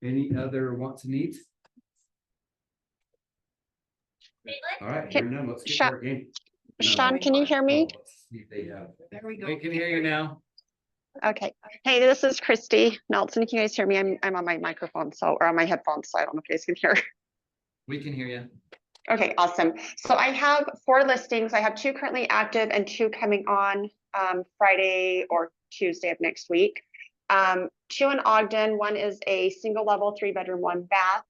Any other wants and needs? All right, hearing none, let's get to our game. Sean, can you hear me? Let's see if they have. There we go. We can hear you now. Okay. Hey, this is Christy Nelson. Can you guys hear me? I'm on my microphone, or on my headphones, so I don't know if you guys can hear. We can hear you. Okay, awesome. So I have 4 listings. I have 2 currently active and 2 coming on Friday or Tuesday of next week. 2 in Ogden. One is a single level 3-bedroom, 1 bath,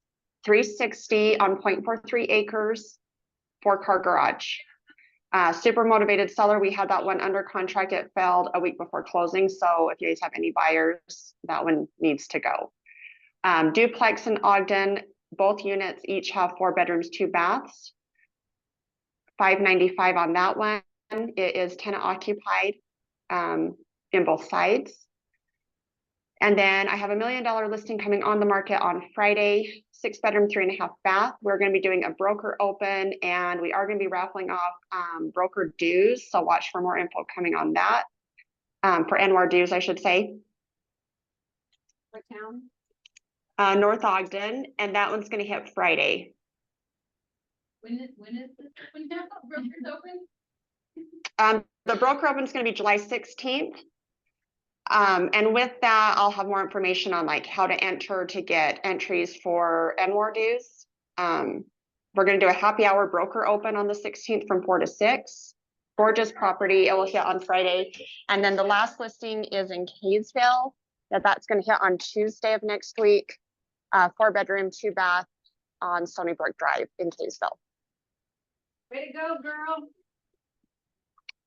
360 on 0.43 acres, 4-car garage. Super motivated seller. We had that one under contract. It failed a week before closing. So if you guys have any buyers, that one needs to go. Duplex in Ogden. Both units each have 4 bedrooms, 2 baths. $595 on that one. It is tenant occupied in both sides. And then I have $1 million listing coming on the market on Friday, 6-bedroom, 3.5 bath. We're going to be doing a broker open and we are going to be raffling off broker dues. So watch for more info coming on that for NWAR dues, I should say. What town? North Ogden, and that one's going to hit Friday. When is this, when now broker's open? The broker open is going to be July 16th. And with that, I'll have more information on like how to enter to get entries for NWAR dues. We're going to do a happy hour broker open on the 16th from 4 to 6. Gorgeous property. It will hit on Friday. And then the last listing is in Kaysville. That's going to hit on Tuesday of next week. 4-bedroom, 2 bath on Stony Brook Drive in Kaysville. Way to go, girl.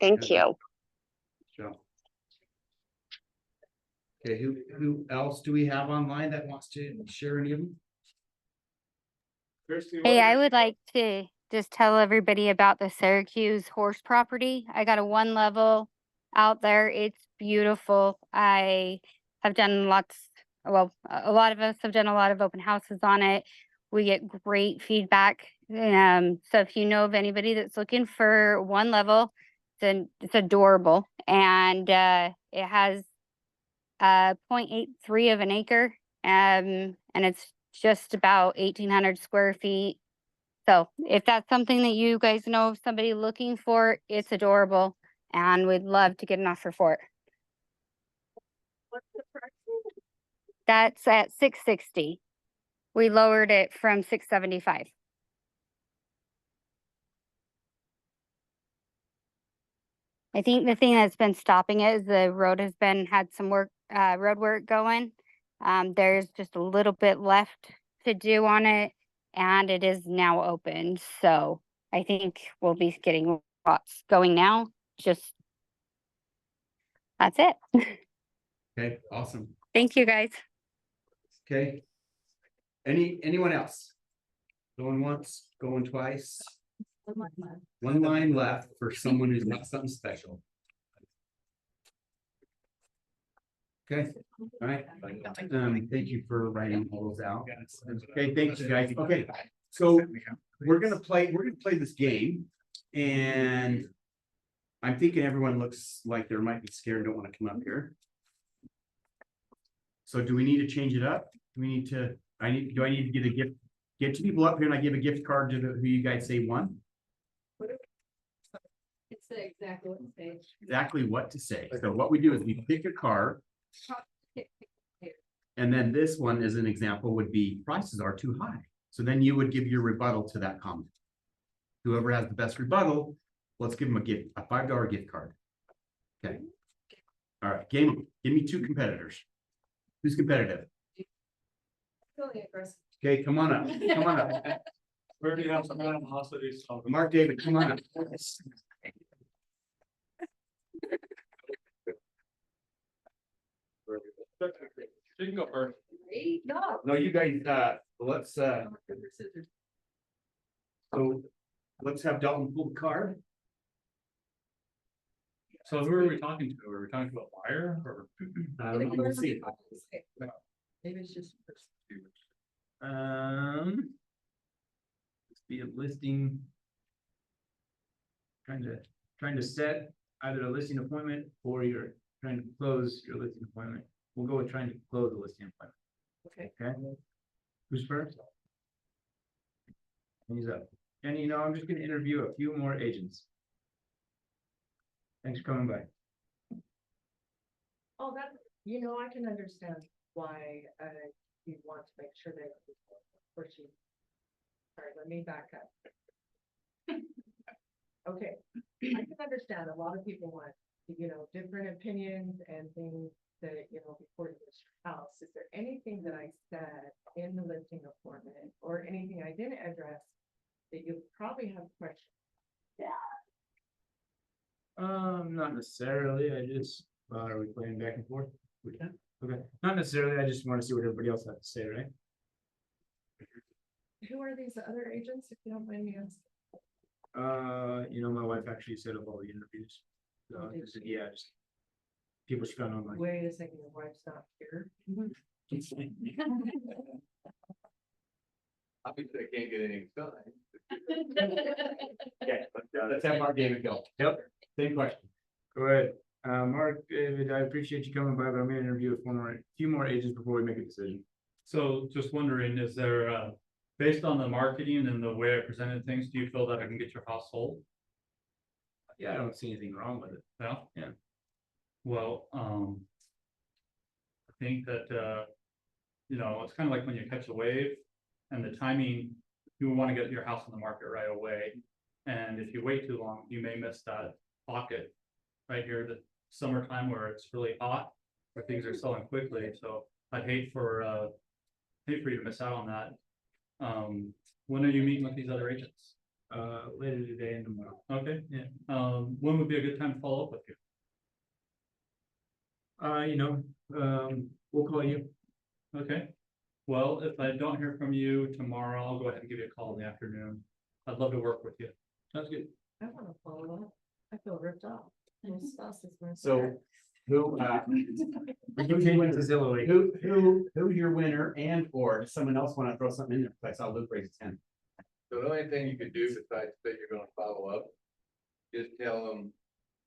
Thank you. Sure. Okay, who else do we have online that wants to share any of them? Kirsty, Hey, what I are- would like to just tell everybody about the Syracuse horse property. I got a 1 level out there. It's beautiful. I have done a lot of us have done a lot of open houses on it. We get great feedback. So if you know of anybody that's looking for 1 level, it's adorable. And it has 0.83 of an acre. And it's just about 1,800 square feet. So if that's something that you guys know of somebody looking for, it's adorable and we'd love to get an offer for it. What's the price? That's at 660. We lowered it from 675. I think the thing that's been stopping it is the road has had some road work going. There's just a little bit left to do on it and it is now open. So I think we'll be getting lots going now. That's it. Okay, awesome. Thank you guys. Okay. Anyone else? Going once, going twice. 1 line left for someone who's got something special. Okay, all right. Thank you for writing all those out. Okay, thanks you guys. Okay, so we're gonna play this game and I'm thinking everyone looks like they might be scared and don't want to come up here. So do we need to change it up? Do we need to, do I need to get a gift, get 2 people up here and I give a gift card to who you guys say won? It's exactly what it says. exactly what to say. So what we do is we pick a car. And then this one as an example would be prices are too high. So then you would give your rebuttal to that comment. Whoever has the best rebuttal, let's give them a $5 gift card. Okay. All right, give me two competitors. Who's competitive? Really aggressive. Okay, come on up, come on up. Where do you have some animosities? Mark David, come on up. You can go first. No. No, you guys, let's, so let's have Dalton pull the card. So who are we talking to? Are we talking to a buyer or? Let's see. Maybe it's just. Let's be a listing. Trying to set either a listing appointment or you're trying to close your listing appointment. We'll go with trying to close the listing appointment. Okay. Okay. Who's first? He's up. And you know, I'm just gonna interview a few more agents. Thanks for coming by. Oh, that, you know, I can understand why, you want to make sure that. Of course you. Sorry, let me back up. Okay, I can understand a lot of people want, you know, different opinions and things that, you know, before you list your house. Is there anything that I said in the listing appointment or anything I didn't address that you probably have questions? Not necessarily. I just, are we playing back and forth? We can. Okay, not necessarily. I just want to see what everybody else has to say, right? Who are these other agents, if you don't mind me asking? You know, my wife actually set up all the interviews. Oh, did Just- she? yeah, just people she found online. Wait a second, your wife's not here. Obviously, I can't get anything done. Okay, let's have Mark David go. Yep, same question. Go ahead. Mark, David, I appreciate you coming by, but I'm gonna interview a few more agents before we make a decision. So just wondering, is there, based on the marketing and the way I presented things, do you feel that I can get your house sold? Yeah, I don't see anything wrong with it. Yeah? Yeah. Well, I think that, you know, it's kind of like when you catch a wave and the timing, you want to get your house on the market right away. And if you wait too long, you may miss that pocket right here, the summertime where it's really hot, where things are selling quickly. So I'd hate for you to miss out on that. When are you meeting with these other agents? Later today and tomorrow. Okay, yeah. When would be a good time to follow up with you? You know, we'll call you. Okay, well, if I don't hear from you tomorrow, I'll go ahead and give you a call in the afternoon. I'd love to work with you. Sounds good. I want to follow up. I feel ripped off. My spouse is my So who, Who's wins the Zillow agent? who's your winner and or does someone else want to throw something in there? Because I saw Luke raise his hand. So the only thing you could do besides say you're gonna follow up, is tell them,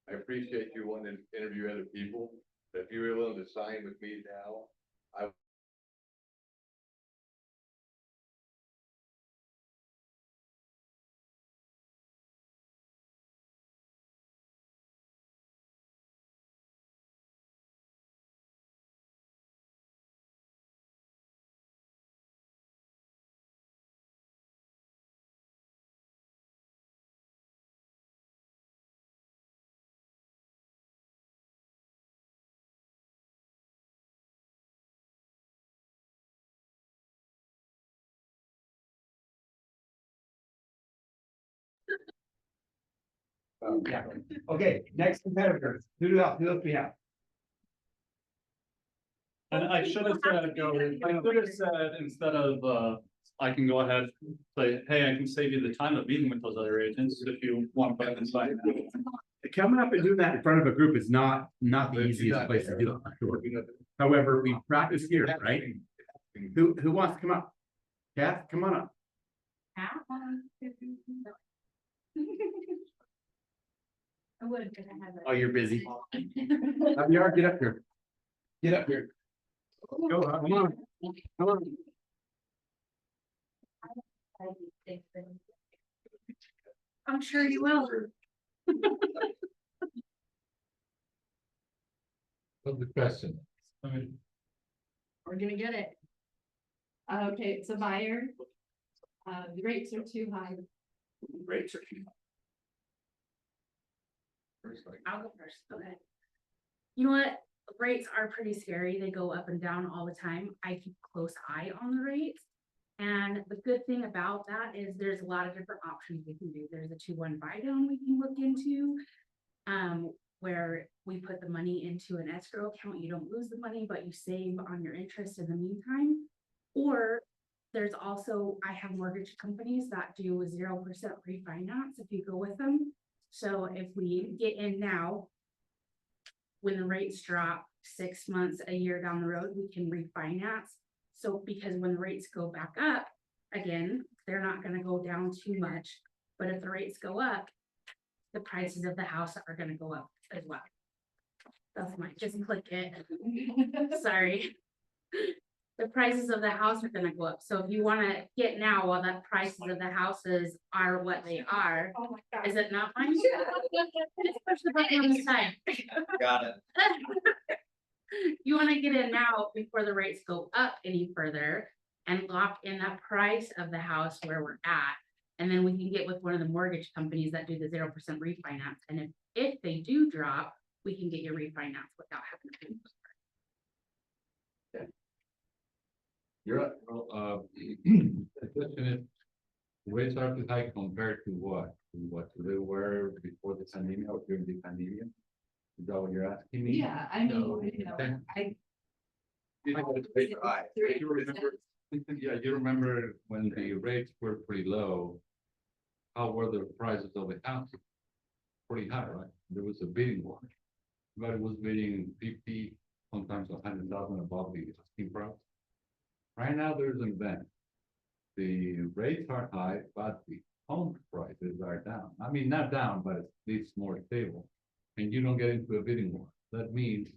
I appreciate you wanting to interview other people, but if you were willing to sign with me now, I Yeah, okay, next competitor, who else we have? And I should have said, instead of, I can go ahead, say, hey, I can save you the time of meeting with those other agents if you want to sign. Coming up and doing that in front of a group is not the But if you're easiest not place to there, do it, for sure. you know, However, we practice here, right? Who wants to come up? Kath, come on up. I would have been ahead of. Oh, you're busy. Javier, get up here. Get up here. Go, come on, come on. I'm sure you will. What's the question? We're gonna get it. Okay, it's a buyer. The rates are too high. Rates are too I'll go first, okay. You know what? Rates are pretty scary. They go up and down all the time. I keep a close eye on the rates. And the good thing about that is there's a lot of different options we can do. There's a 2-1 buy down we can look into. Where we put the money into an escrow account, you don't lose the money, but you save on your interest in the meantime. Or there's also, I have mortgage companies that do 0% refinance if you go with them. So if we get in now, when the rates drop 6 months, a year down the road, we can refinance. So because when the rates go back up, again, they're not gonna go down too much. But if the rates go up, the prices of the house are gonna go up as well. That's my, just click it. Sorry. The prices of the house are gonna go up. So if you wanna get now while the prices of the houses are what they are, Oh my God. is it not mine? Just push the button on the side. Got it. You wanna get in now before the rates go up any further and lock in that price of the house where we're at. And then we can get with one of the mortgage companies that do the 0% refinance. And if they do drop, we can get your refinance without having to pay. You're, the question is, rates are too high compared to what? To what they were before the pandemic or during the pandemic? Is that what you're asking me? Yeah, I mean, No. you know, Okay. I. You remember, yeah, you remember when the rates were pretty low, how were the prices of the houses? Pretty high, right? There was a bidding war. Everybody was bidding 50, sometimes 100,000 above the asking price. Right now, there's an event. The rates are high, but the home prices are down. I mean, not down, but at least more stable. And you don't get into a bidding war. That means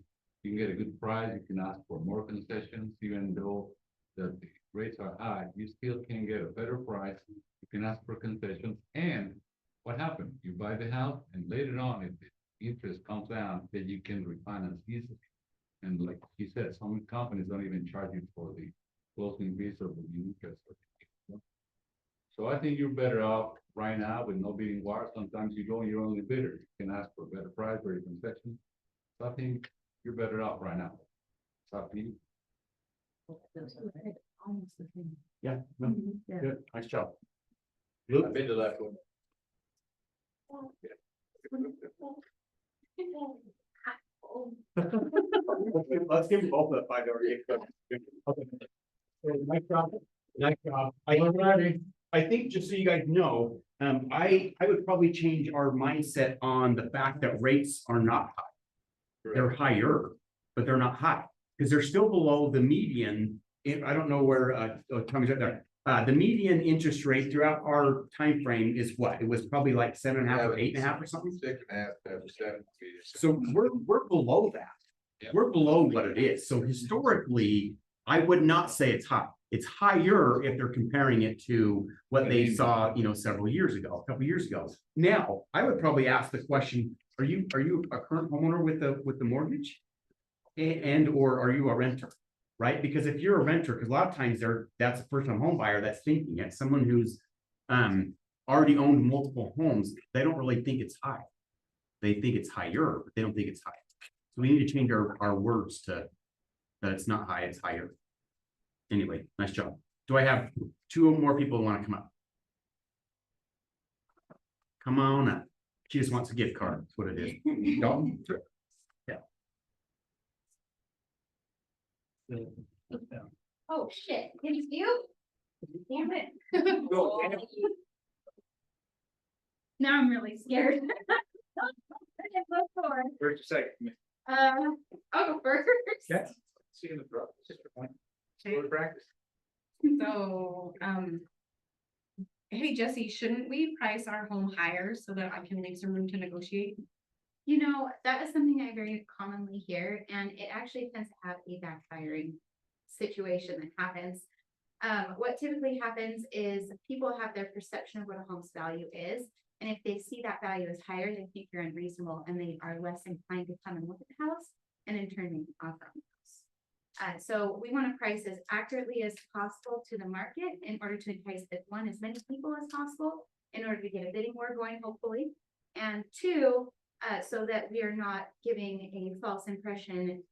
you can get a good price, you can ask for more concessions, even though the rates are high, you still can get a better price. You can ask for concessions, and what happened? You buy the house, and later on, if the interest comes down, then you can refinance easily. And like he said, some companies don't even charge you for the closing fees or the interest. So I think you're better off right now with no bidding war. Sometimes you go and you're only bidder. You can ask for a better price or a concession. So I think you're better off right now. It's up to you. Almost the same. Yeah, no, Yeah. good, nice job. I've been to that one. Let's give them both a $5 gift card. Nice job. Nice job. I think just so you guys know, I would probably change our mindset on the fact that rates are not high. They're higher, but they're not high, because they're still below the median. I don't know where, Tommy's right there. The median interest rate throughout our time frame is what? It was probably like 7.5 or 8.5 or something. 6.5, 7. So we're below that. Yeah. We're below what it is. So historically, I would not say it's high. It's higher if they're comparing it to what they saw, several years ago, a couple years ago. Now, I would probably ask the question, are you a current homeowner with the mortgage? Or are you a renter? Right? Because if you're a renter, because a lot of times that's a first-time home buyer that's thinking it, someone who's already owned multiple homes, they don't really think it's high. They think it's higher, but they don't think it's high. So we need to change our words to that it's not high, it's higher. Anyway, nice job. Do I have 2 more people who want to come up? Come on up. She just wants a gift card. That's what it is. Dalton? Yeah. Oh, shit, it's you? Damn it. Now I'm really scared. Where's your second? I'll go first. Yes. See you in the drop. Just for point. Go to practice. So, hey Jesse, shouldn't we price our home higher so that I can leave some room to negotiate? You know, that is something I very commonly hear, and it actually tends to have a backfiring situation that happens. What typically happens is people have their perception of what a home's value is, And if they see that value is higher, they think you're unreasonable and they are less inclined to come and look at the house and in turn make an offer on the house. So we want to price as accurately as possible to the market in order to entice as many people as possible in order to get a bidding war going, hopefully. And two, so that we are not giving a false impression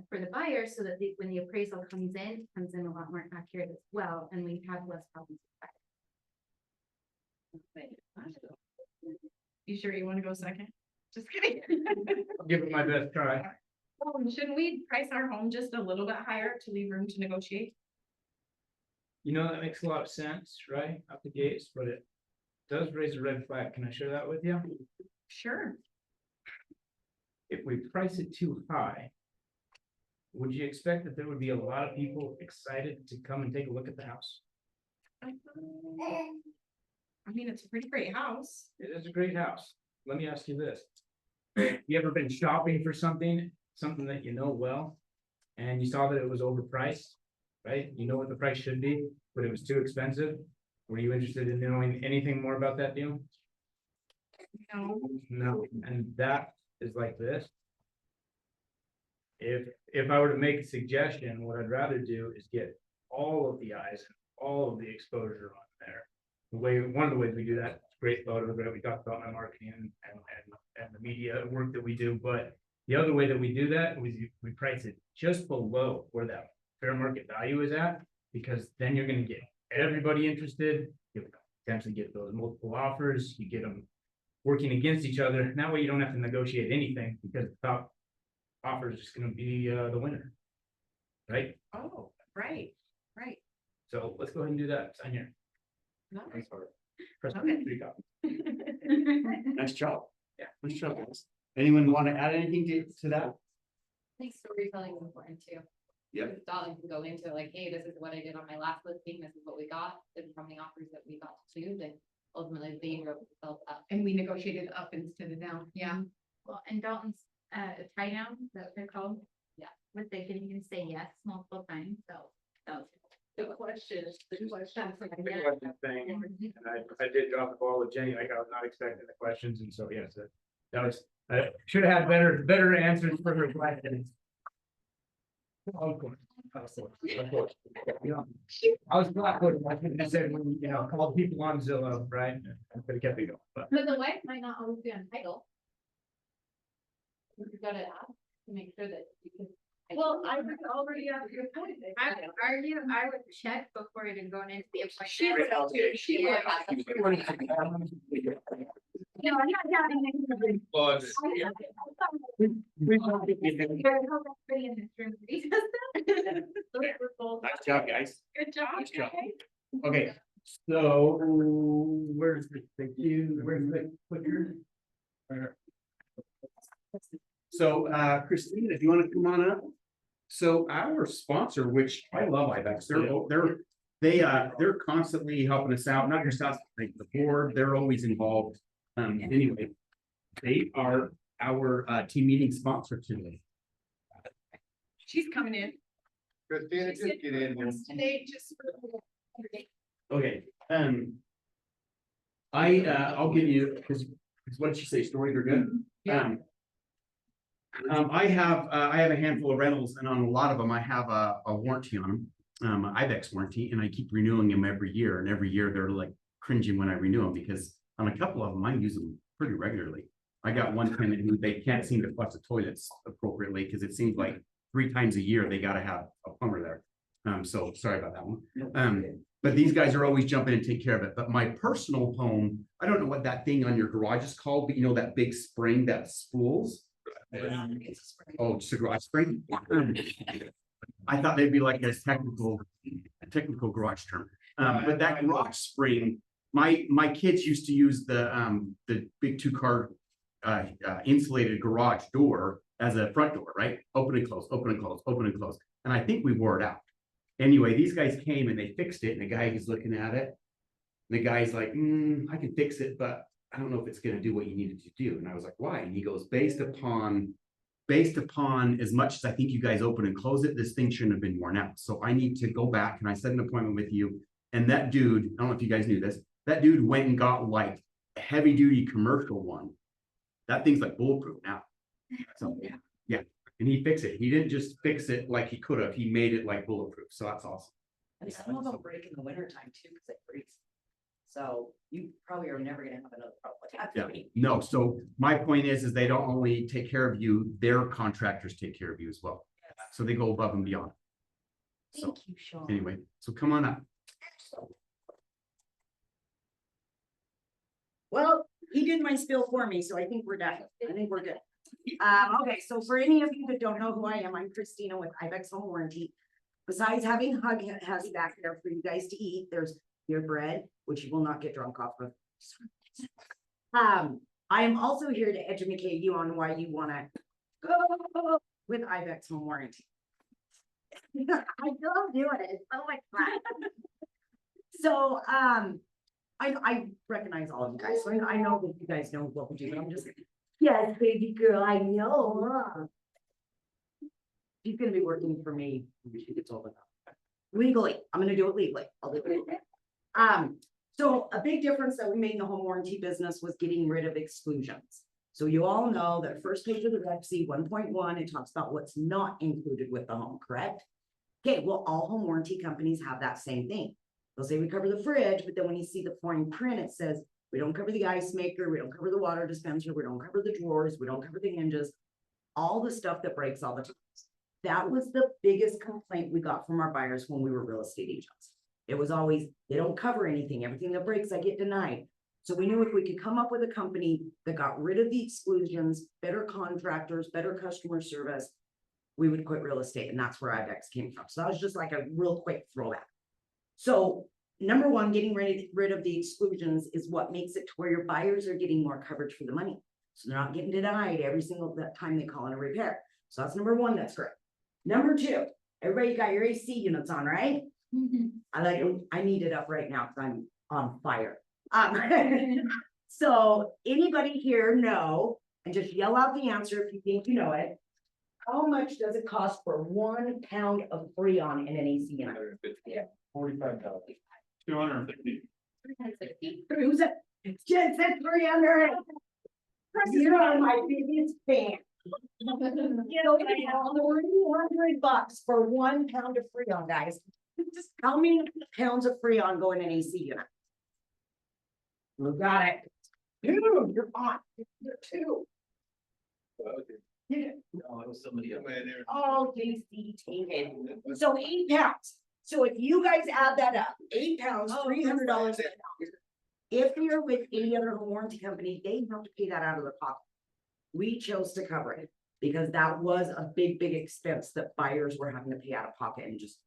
for the buyer, so that when the appraisal comes in, it comes in a lot more accurate as well, and we have less problems. You sure you want to go second? Just kidding. I'll give it my best try. Shouldn't we price our home just a little bit higher to leave room to negotiate? You know, that makes a lot of sense, right, out the gates, but it does raise a red flag. Can I share that with you? Sure. If we price it too high, would you expect that there would be a lot of people excited to come and take a look at the house? I mean, it's a pretty great house. It is a great house. Let me ask you this. You ever been shopping for something that you know well, and you saw that it was overpriced, right? You know what the price should be, but it was too expensive? Were you interested in knowing anything more about that deal? No. No, and that is like this. If I were to make a suggestion, what I'd rather do is get all of the eyes and all of the exposure on there. One of the ways we do that, great photos that we talked about in marketing and the media work that we do, but the other way that we do that is we price it just below where that fair market value is at, because then you're gonna get everybody interested, you potentially get those multiple offers, you get them working against each other, and that way you don't have to negotiate anything, because the top offer is just gonna be the winner. Right? Oh, right. So let's go ahead and do that, sign here. Nice. Press Okay. 3 copies. Nice job. Yeah. Nice job, guys. Anyone want to add anything to that? I think storytelling is important too. Yeah. Because Darling can go into like, hey, this is what I did on my last listing, this is what we got, this is how many offers that we got to choose, and ultimately they wrote themselves up. And we negotiated up instead of down. Yeah. Well, and Dalton's tie down, that's what they're called. Yeah. But they can even say yes multiple times, so that was. The question. Thing, and I did drop the ball with Jenny, like I was not expecting the questions, and so yes, that was, I should have had better answers for her questions. Of course. I was not good, I could have said, when called people on Zillow, right? I could have kept it going, but. But the wife might not always be on title. You've gotta ask to make sure that you can. Well, I would already have your point. I would argue, I would check before even going into the appointment. No, I'm not doubting anything. Well, I hope everybody in this room agrees with that. Nice job, guys. Good job. Nice job. guys. Okay, so where's the clicker? So Christine, if you want to come on up. So our sponsor, which I love IBEX, they're constantly helping us out, not just us, like the board, they're always involved. Anyway, they are our team meeting sponsor today. She's coming in. Christina, just get in here. Today, just for. Okay, I'll give you, because what did she say, stories are good? Yeah. I have a handful of rentals, and on a lot of them, I have a warranty on them, IBEX warranty, and I keep renewing them every year, and every year they're like cringing when I renew them, because on a couple of them, I use them pretty regularly. I got one tenant who they can't seem to flush the toilets appropriately, because it seems like 3 times a year, they gotta have a plumber there. So sorry about that one. But these guys are always jumping and take care of it. But my personal home, I don't know what that thing on your garage is called, but you know, that big spring that spools. Oh, just a garage spring. I thought they'd be like a technical garage term. But that garage spring, my kids used to use the big 2-car insulated garage door as a front door, right? Open and close, open and close, open and close. And I think we wore it out. Anyway, these guys came and they fixed it, and the guy was looking at it. And the guy's like, I can fix it, but I don't know if it's gonna do what you needed to do. And I was like, why? And he goes, based upon as much as I think you guys open and close it, this thing shouldn't have been worn out. So I need to go back, and I set an appointment with you. And that dude, I don't know if you guys knew this, that dude went and got like heavy duty commercial one. That thing's like bulletproof now. So, yeah, and he fixed it. He didn't just fix it like he could have. He made it like bulletproof. So that's awesome. And some of them break in the winter time too, because it freezes. So you probably are never gonna have another problem with that. Yeah, no, so my point is they don't only take care of you, their contractors take care of you as well. So they go above and beyond. So Thank you, Shawn. anyway, so come on up. Well, he did my spill for me, so I think we're done. I think we're good. Okay, so for any of you that don't know who I am, I'm Christina with Ibex Home Warranty. Besides having Hug has back there for you guys to eat, there's your bread, which you will not get drunk off of. I am also here to educate you on why you wanna go with Ibex Home Warranty. I love doing it. It's so much fun. So, I recognize all of you guys, so I know that you guys know what we do, but I'm just, yes, baby girl, I know. She's gonna be working for me when she gets old enough. Legally, I'm gonna do it legally. I'll do it legally. So a big difference that we made in the home warranty business was getting rid of exclusions. So you all know that first page of the Rec C 1.1, it talks about what's not included with the home, correct? Okay, well, all home warranty companies have that same thing. They'll say we cover the fridge, but then when you see the fine print, it says, we don't cover the ice maker, we don't cover the water dispenser, we don't cover the drawers, we don't cover the hinges, all the stuff that breaks all the time. That was the biggest complaint we got from our buyers when we were real estate agents. It was always, they don't cover anything, everything that breaks, I get denied. So we knew if we could come up with a company that got rid of the exclusions, better contractors, better customer service, we would quit real estate, and that's where Ibex came from. So that was just like a real quick throwback. So number one, getting rid of the exclusions is what makes it to where your buyers are getting more coverage for the money. So they're not getting denied every single time they call in a repair. So that's number one, that's great. Number two, everybody got your AC units on, right? I need it up right now because I'm on fire. So anybody here know, and just yell out the answer if you think you know it. How much does it cost for 1 pound of Freon in an AC unit? $45. 250. Who's it? Jen said 300. You're my biggest fan. You know, $200 for 1 pound of Freon, guys. Just how many pounds of Freon go in an AC unit? You got it. Two, you're on. You're two. Oh, JC, take it. So 8 pounds. So if you guys add that up, 8 pounds, $300. If you're with any other home warranty company, they have to pay that out of their pocket. We chose to cover it because that was a big, big expense that buyers were having to pay out of pocket and just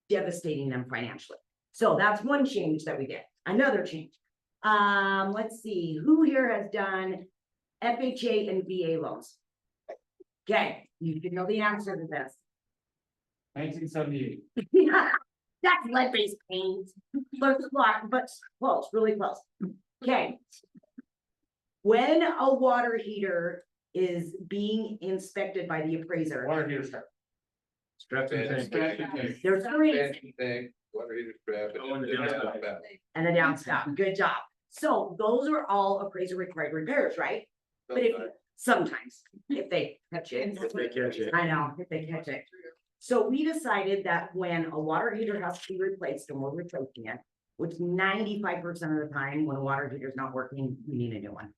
devastating them financially. So that's one change that we did. Another change. Let's see, who here has done FHA and VA loans? Okay, you should know the answer to this. 1978. That's lead-based paint, but close, really close. Okay. When a water heater is being inspected by the appraiser, Water heater strap. Strap and tank. there's three. Tank, water heater strap. And a downspout, good job. So those are all appraiser required repairs, right? But if, sometimes, if they catch it. If they catch it. I know, if they catch it. So we decided that when a water heater has to be replaced and we're replacing it, which 95% of the time when a water heater is not working, we need a new one.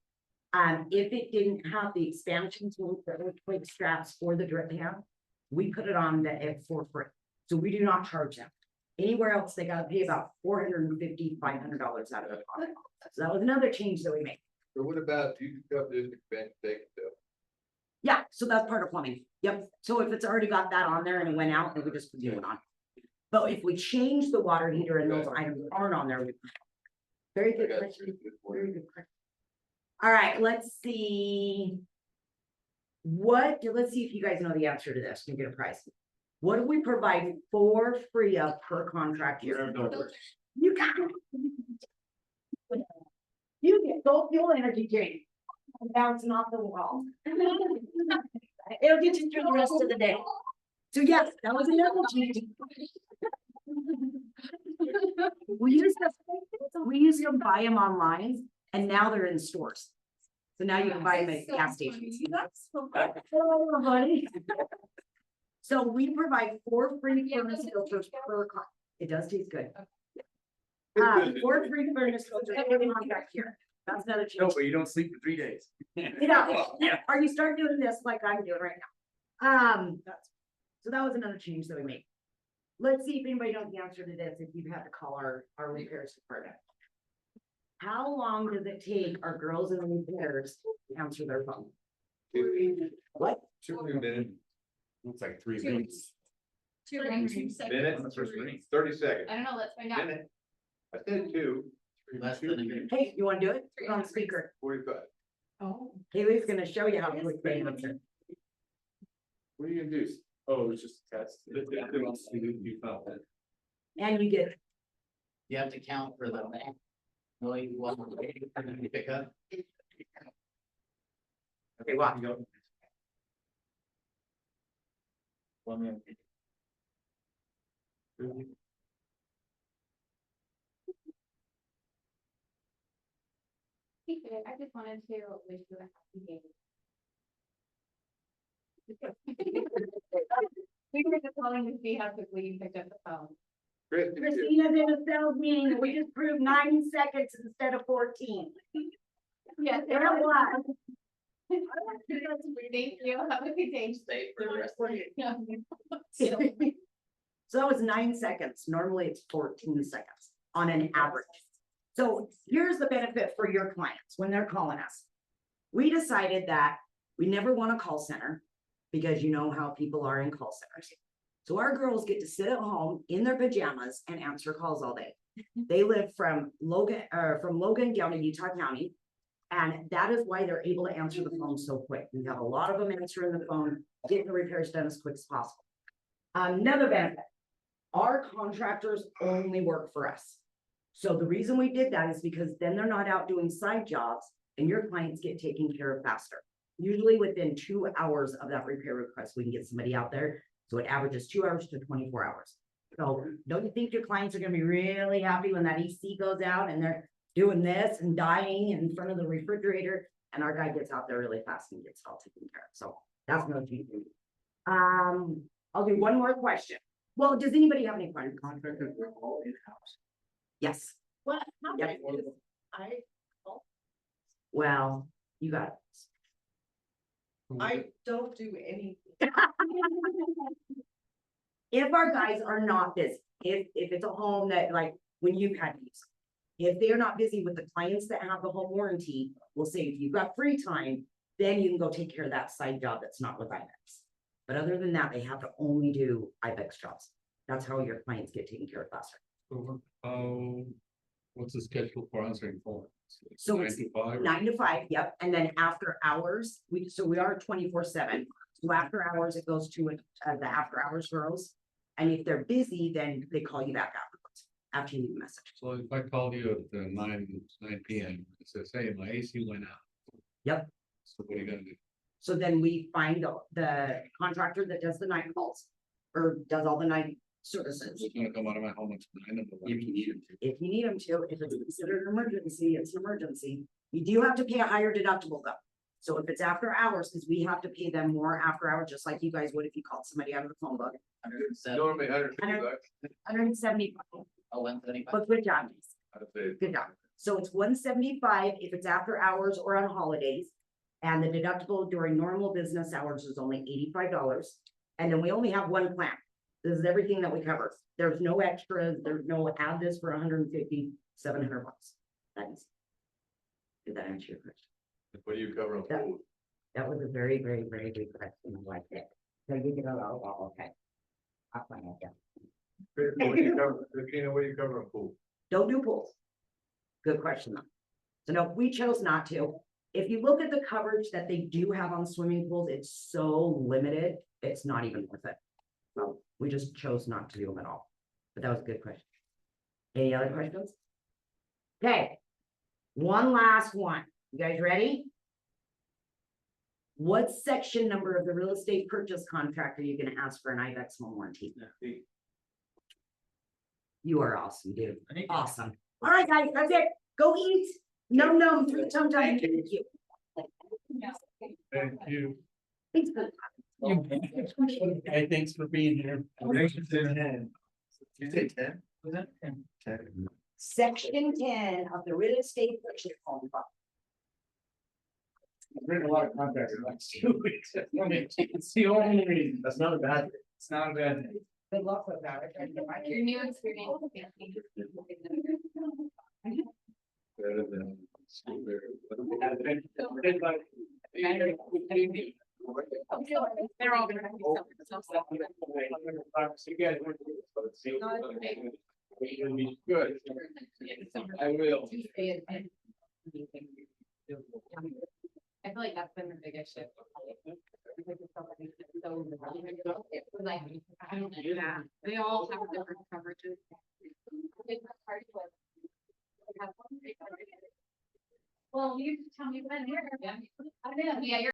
If it didn't have the expansion tools, the earthquake straps or the drip pan, we put it on it for free. So we do not charge them. Anywhere else, they gotta pay about $450, $500 out of their pocket. So that was another change that we made. So what about, you can cover this expense, take stuff? Yeah, so that's part of plumbing. Yep. So if it's already got that on there and it went out, then we just put new one on. But if we change the water heater and those items aren't on there, very good question. Very good question. All right, let's see. Let's see if you guys know the answer to this. You get a prize. What do we provide for free of per contract year? You got it. You get Gold Fuel Energy drink. Bouncing off the wall. It'll get you through the rest of the day. So yes, that was another change. We used to buy them online and now they're in stores. So now you can buy them at So gas funny. stations. That's so Oh, buddy. So we provide 4 free furnace filters per car. It does taste good. 4 free furnace filters back here. That's another change. No, but you don't sleep for 3 days. Yeah, are you start doing this like I'm doing right now? So that was another change that we made. Let's see if anybody knows the answer to this, if you've had to call our repairs department. How long does it take our girls in the repairs to answer their phone? What? 2 minutes. It's like 3 Two weeks. 2 minutes. Minutes, 30 seconds. I don't know, let's find out. Minute. I said 2. Less than a minute. Hey, you wanna do it? Put it on speaker. 45. Oh. Haley's gonna show you how quick they answer. What are you gonna do? Oh, it's just a test. You felt it. And you get, You have to count for the. Really, what, you pick up? okay, watch. One minute. Hey, good. I just wanted to wish you a happy day. We were just calling to see how quickly you picked up the phone. Chris, Christina's in a sales meeting, we just proved 9 seconds instead of 14. Yes. There it was. Thank you. Have a good day. Stay for the rest of the So that was 9 seconds. Normally it's 14 seconds on an average. So here's the benefit for your clients when they're calling us. We decided that we never want a call center because you know how people are in call centers. So our girls get to sit at home in their pajamas and answer calls all day. They live from Logan down to Utah County. And that is why they're able to answer the phone so quick. We have a lot of them answering the phone, getting the repairs done as quick as possible. Another benefit, our contractors only work for us. So the reason we did that is because then they're not out doing side jobs and your clients get taken care of faster. Usually within 2 hours of that repair request, we can get somebody out there. So it averages 2 hours to 24 hours. So don't you think your clients are gonna be really happy when that EC goes out and they're doing this and dying in front of the refrigerator, and our guy gets out there really fast and gets all taken care of. So that's another thing. I'll do one more question. Well, does anybody have any questions? Contractors are all in-house. Yes. What? How Yep. many is Well, you got I don't do anything. it. If our guys are not busy, if it's a home that like when you've had use. If they're not busy with the clients that have the home warranty, we'll say if you've got free time, then you can go take care of that side job that's not with IBEX. But other than that, they have to only do IBEX jobs. That's how your clients get taken care of faster. What's the schedule for answering phones? So 9 it's to 5? 9 to 5, yep, and then after hours, we are 24/7. So after hours, it goes to the after hours girls. And if they're busy, then they call you back afterwards, after you leave a message. So if I call you at 9 PM, it says, hey, my AC went out. Yep. So what are you gonna do? So then we find the contractor that does the night calls or does all the night services. It's gonna come out of my home at 9 o'clock. If you need them to. If you need them to, if it's considered an emergency, it's an emergency. You do have to pay a higher deductible though. So if it's after hours, because we have to pay them more after hours, just like you guys would if you called somebody out of the phone book. Normally 150 bucks. 175. Oh, 175. But good job. I'd say Good job. So it's 175 if it's after hours or on holidays. And the deductible during normal business hours is only $85. And then we only have one plan. This is everything that we cover. There's no extras, there's no add this for 150, 700 bucks. That's. Did that answer your question? What do you cover on That- food? That was a very, very, very good question. I like it. So you can, okay. I'll find out, yeah. What do you cover, Christina, what do you cover on food? Don't do pools. Good question though. So no, we chose not to. If you look at the coverage that they do have on swimming pools, it's so limited, it's not even worth it. So we just chose not to do them at all. But that was a good question. Any other questions? Okay. One last one. You guys ready? What section number of the real estate purchase contract are you gonna ask for an IBEX home warranty? You are awesome, dude. Awesome. All right, guys, that's it. Go eat. No, for the tongue tie. Thank you. Thank you. Thanks for the- Hey, thanks for being here. You say 10? Was that? Section 10 of the real estate purchase contract. I've written a lot of contracts in the last 2 weeks. I mean, it's the only reason. That's not a bad thing. It's not a bad thing. Good luck with that. Your new experience. Better than school there. They're all gonna be Good. I will. I feel like that's been the biggest shift. Because it's so many- so many- it was like, I don't know. Yeah, they all have different coverages. It's hard to- Well, you tell me when here. Yeah. I know, yeah, you're